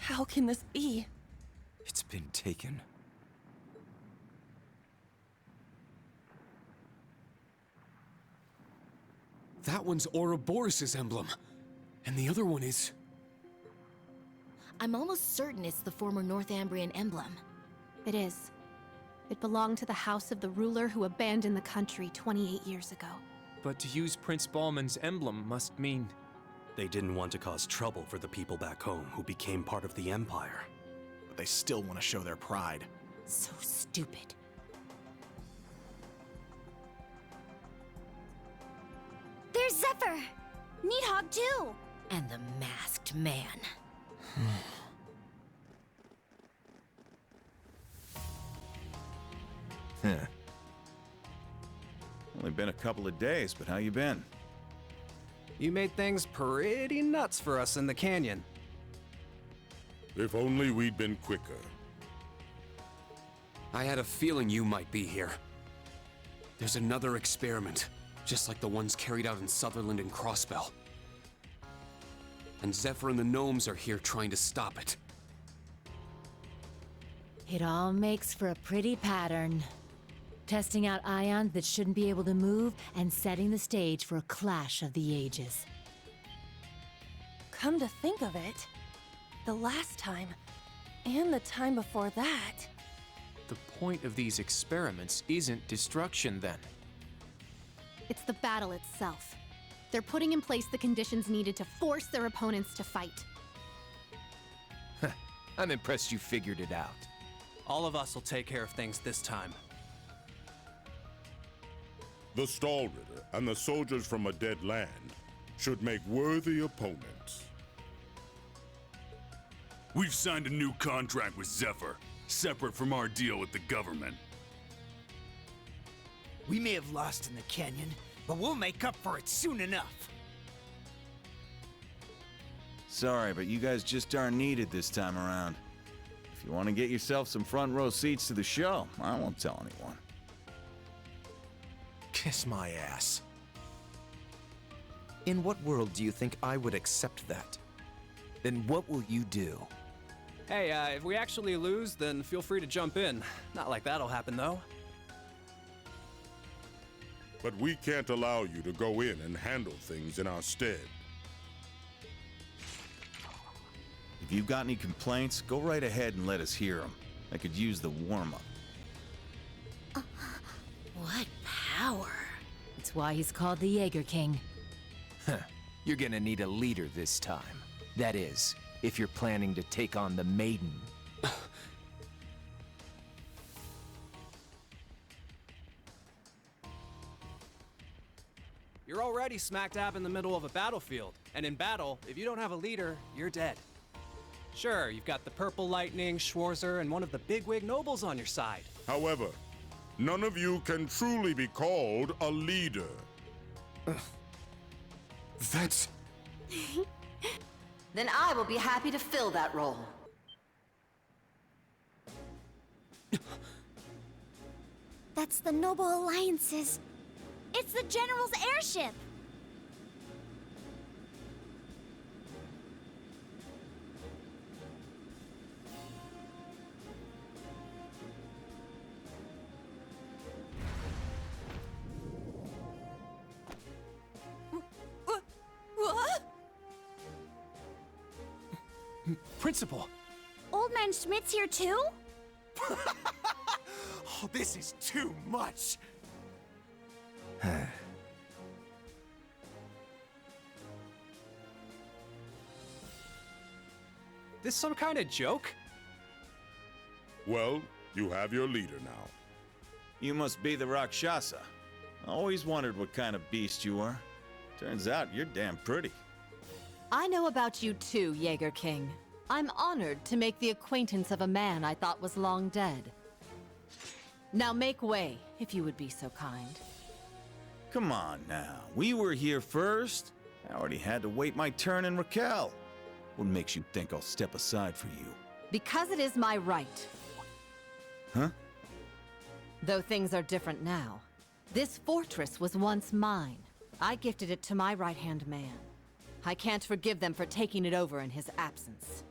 [SPEAKER 18] How can this be?
[SPEAKER 1] It's been taken. That one's Ouroboros' emblem. And the other one is...
[SPEAKER 12] I'm almost certain it's the former Northumbrian emblem.
[SPEAKER 3] It is. It belonged to the house of the ruler who abandoned the country 28 years ago.
[SPEAKER 23] But to use Prince Ballman's emblem must mean...
[SPEAKER 24] They didn't want to cause trouble for the people back home who became part of the Empire.
[SPEAKER 2] But they still want to show their pride.
[SPEAKER 12] So stupid.
[SPEAKER 10] There's Zephyr! Needhogg too!
[SPEAKER 12] And the masked man.
[SPEAKER 15] Huh. Only been a couple of days, but how you been?
[SPEAKER 25] You made things pretty nuts for us in the canyon.
[SPEAKER 26] If only we'd been quicker.
[SPEAKER 1] I had a feeling you might be here. There's another experiment, just like the ones carried out in Sutherland and Crossbell. And Zephyr and the gnomes are here trying to stop it.
[SPEAKER 27] It all makes for a pretty pattern. Testing out ions that shouldn't be able to move and setting the stage for a clash of the ages.
[SPEAKER 18] Come to think of it, the last time, and the time before that.
[SPEAKER 9] The point of these experiments isn't destruction, then.
[SPEAKER 3] It's the battle itself. They're putting in place the conditions needed to force their opponents to fight.
[SPEAKER 9] I'm impressed you figured it out.
[SPEAKER 25] All of us will take care of things this time.
[SPEAKER 26] The Stallritter and the soldiers from a dead land should make worthy opponents.
[SPEAKER 28] We've signed a new contract with Zephyr, separate from our deal with the government.
[SPEAKER 29] We may have lost in the canyon, but we'll make up for it soon enough.
[SPEAKER 15] Sorry, but you guys just aren't needed this time around. If you want to get yourself some front row seats to the show, I won't tell anyone.
[SPEAKER 2] Kiss my ass.
[SPEAKER 5] In what world do you think I would accept that? Then what will you do?
[SPEAKER 25] Hey, if we actually lose, then feel free to jump in. Not like that'll happen, though.
[SPEAKER 26] But we can't allow you to go in and handle things in our stead.
[SPEAKER 15] If you've got any complaints, go right ahead and let us hear them. I could use the warm-up.
[SPEAKER 12] What power?
[SPEAKER 27] It's why he's called the Jaeger King.
[SPEAKER 5] You're gonna need a leader this time. That is, if you're planning to take on the Maiden.
[SPEAKER 25] You're already smack dab in the middle of a battlefield. And in battle, if you don't have a leader, you're dead. Sure, you've got the Purple Lightning, Schwarzer, and one of the bigwig nobles on your side.
[SPEAKER 26] However, none of you can truly be called a leader.
[SPEAKER 5] That's...
[SPEAKER 6] Then I will be happy to fill that role.
[SPEAKER 10] That's the Noble Alliance's. It's the General's airship!
[SPEAKER 6] What?
[SPEAKER 25] Principal!
[SPEAKER 10] Old Man Schmidt's here too?
[SPEAKER 2] Oh, this is too much!
[SPEAKER 25] This some kind of joke?
[SPEAKER 26] Well, you have your leader now.
[SPEAKER 15] You must be the Rakshasa. Always wondered what kind of beast you are. Turns out you're damn pretty.
[SPEAKER 18] I know about you too, Jaeger King. I'm honored to make the acquaintance of a man I thought was long dead. Now make way, if you would be so kind.
[SPEAKER 15] Come on now. We were here first. I already had to wait my turn in Raquel. What makes you think I'll step aside for you?
[SPEAKER 18] Because it is my right.
[SPEAKER 15] Huh?
[SPEAKER 18] Though things are different now. This fortress was once mine. I gifted it to my right-hand man. I can't forgive them for taking it over in his absence.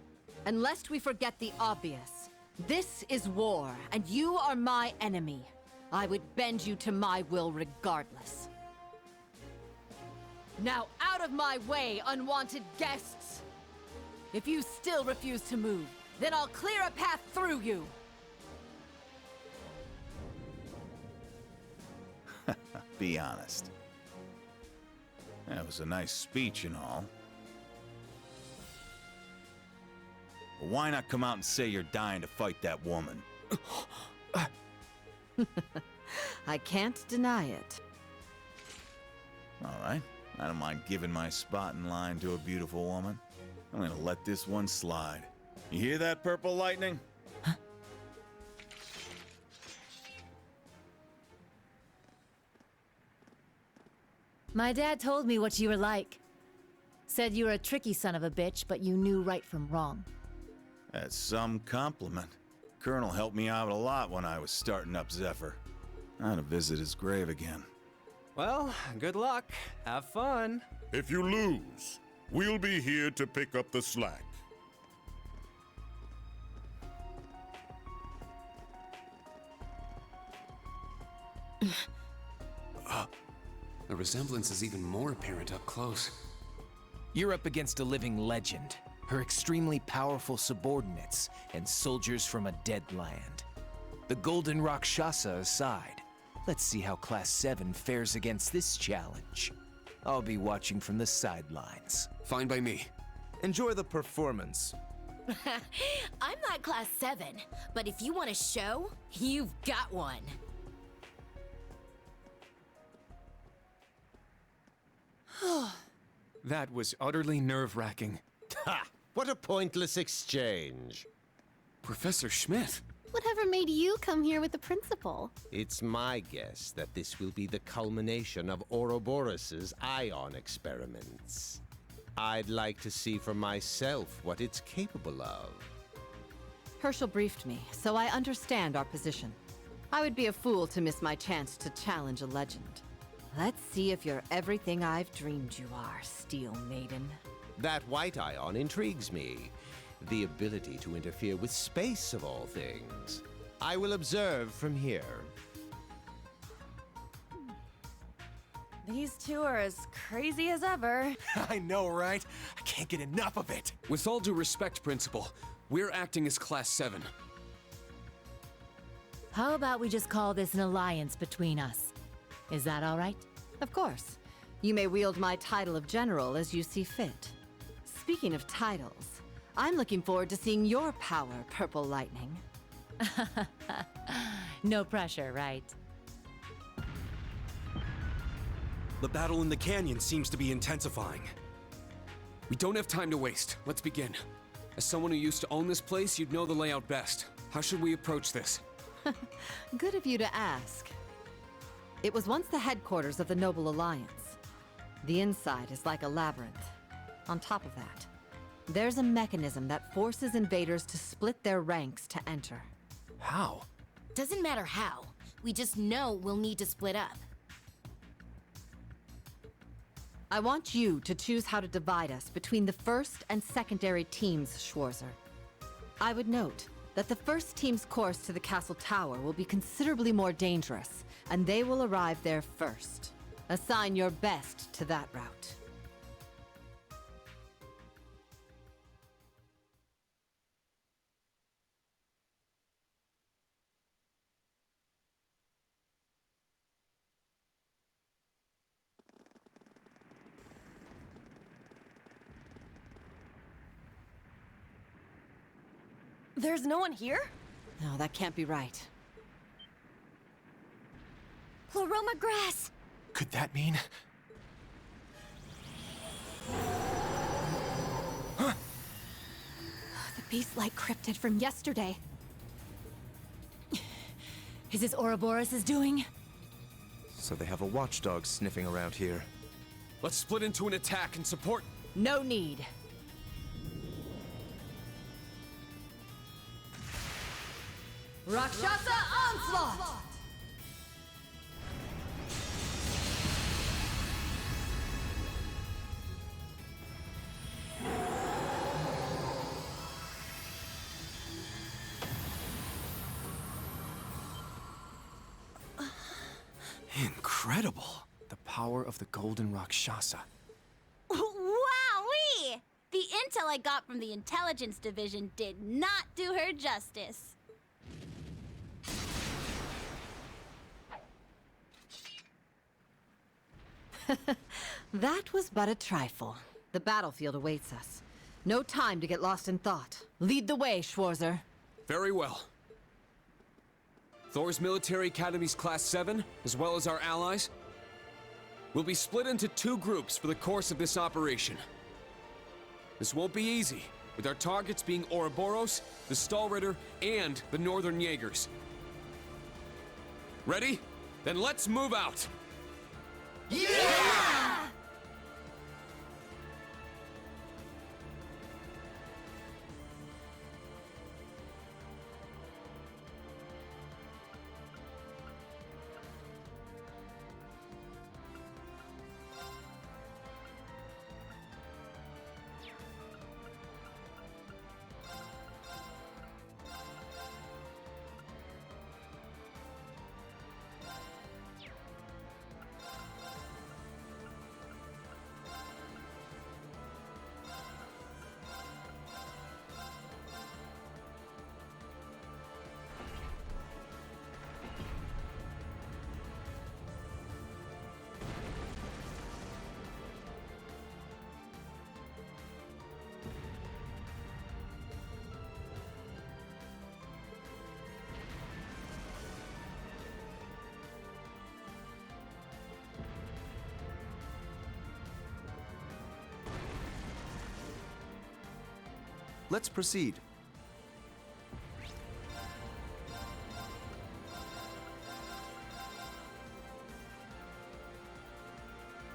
[SPEAKER 18] And lest we forget the obvious, this is war, and you are my enemy. I would bend you to my will regardless. Now out of my way, unwanted guests! If you still refuse to move, then I'll clear a path through you!
[SPEAKER 15] Be honest. That was a nice speech and all. But why not come out and say you're dying to fight that woman?
[SPEAKER 18] I can't deny it.
[SPEAKER 15] All right. I don't mind giving my spot in line to a beautiful woman. I'm gonna let this one slide. You hear that, Purple Lightning?
[SPEAKER 27] My dad told me what you were like. Said you were a tricky son of a bitch, but you knew right from wrong.
[SPEAKER 15] That's some compliment. Colonel helped me out a lot when I was starting up Zephyr. I had to visit his grave again.
[SPEAKER 25] Well, good luck. Have fun.
[SPEAKER 26] If you lose, we'll be here to pick up the slack.
[SPEAKER 1] The resemblance is even more apparent up close.
[SPEAKER 5] You're up against a living legend, her extremely powerful subordinates, and soldiers from a dead land. The Golden Rakshasa aside, let's see how Class 7 fares against this challenge. I'll be watching from the sidelines.
[SPEAKER 1] Fine by me.
[SPEAKER 5] Enjoy the performance.
[SPEAKER 12] I'm not Class 7, but if you want a show, you've got one.
[SPEAKER 1] That was utterly nerve-wracking.
[SPEAKER 7] Ha! What a pointless exchange.
[SPEAKER 1] Professor Schmidt.
[SPEAKER 3] Whatever made you come here with the principal?
[SPEAKER 7] It's my guess that this will be the culmination of Ouroboros' ion experiments. I'd like to see for myself what it's capable of.
[SPEAKER 18] Herschel briefed me, so I understand our position. I would be a fool to miss my chance to challenge a legend. Let's see if you're everything I've dreamed you are, Steel Maiden.
[SPEAKER 7] That white ion intrigues me. The ability to interfere with space, of all things. I will observe from here.
[SPEAKER 4] These two are as crazy as ever.
[SPEAKER 2] I know, right? I can't get enough of it.
[SPEAKER 1] With all due respect, Principal, we're acting as Class 7.
[SPEAKER 27] How about we just call this an alliance between us? Is that all right?
[SPEAKER 18] Of course. You may wield my title of General as you see fit. Speaking of titles, I'm looking forward to seeing your power, Purple Lightning.
[SPEAKER 27] No pressure, right?
[SPEAKER 24] The battle in the canyon seems to be intensifying.
[SPEAKER 1] We don't have time to waste. Let's begin. As someone who used to own this place, you'd know the layout best. How should we approach this?
[SPEAKER 18] Good of you to ask. It was once the headquarters of the Noble Alliance. The inside is like a labyrinth. On top of that, there's a mechanism that forces invaders to split their ranks to enter.
[SPEAKER 2] How?
[SPEAKER 12] Doesn't matter how. We just know we'll need to split up.
[SPEAKER 18] I want you to choose how to divide us between the first and secondary teams, Schwarzer. I would note that the first team's course to the castle tower will be considerably more dangerous, and they will arrive there first. Assign your best to that route.
[SPEAKER 4] There's no one here?
[SPEAKER 18] No, that can't be right.
[SPEAKER 10] Pleroma grass!
[SPEAKER 2] Could that mean?
[SPEAKER 3] The beast-like cryptid from yesterday.
[SPEAKER 27] Is this Ouroboros' doing?
[SPEAKER 5] So they have a watchdog sniffing around here.
[SPEAKER 1] Let's split into an attack and support.
[SPEAKER 18] No need. Rakshasa Onslaught!
[SPEAKER 2] Incredible. The power of the Golden Rakshasa.
[SPEAKER 10] Wowee! The intel I got from the Intelligence Division did not do her justice.
[SPEAKER 18] That was but a trifle. The battlefield awaits us. No time to get lost in thought. Lead the way, Schwarzer.
[SPEAKER 1] Very well. Thor's Military Academy's Class 7, as well as our allies, will be split into 2 groups for the course of this operation. This won't be easy, with our targets being Ouroboros, the Stahlritter, and the Northern Jaegers. Ready? Then let's move out!
[SPEAKER 10] Yeah!
[SPEAKER 5] Let's proceed.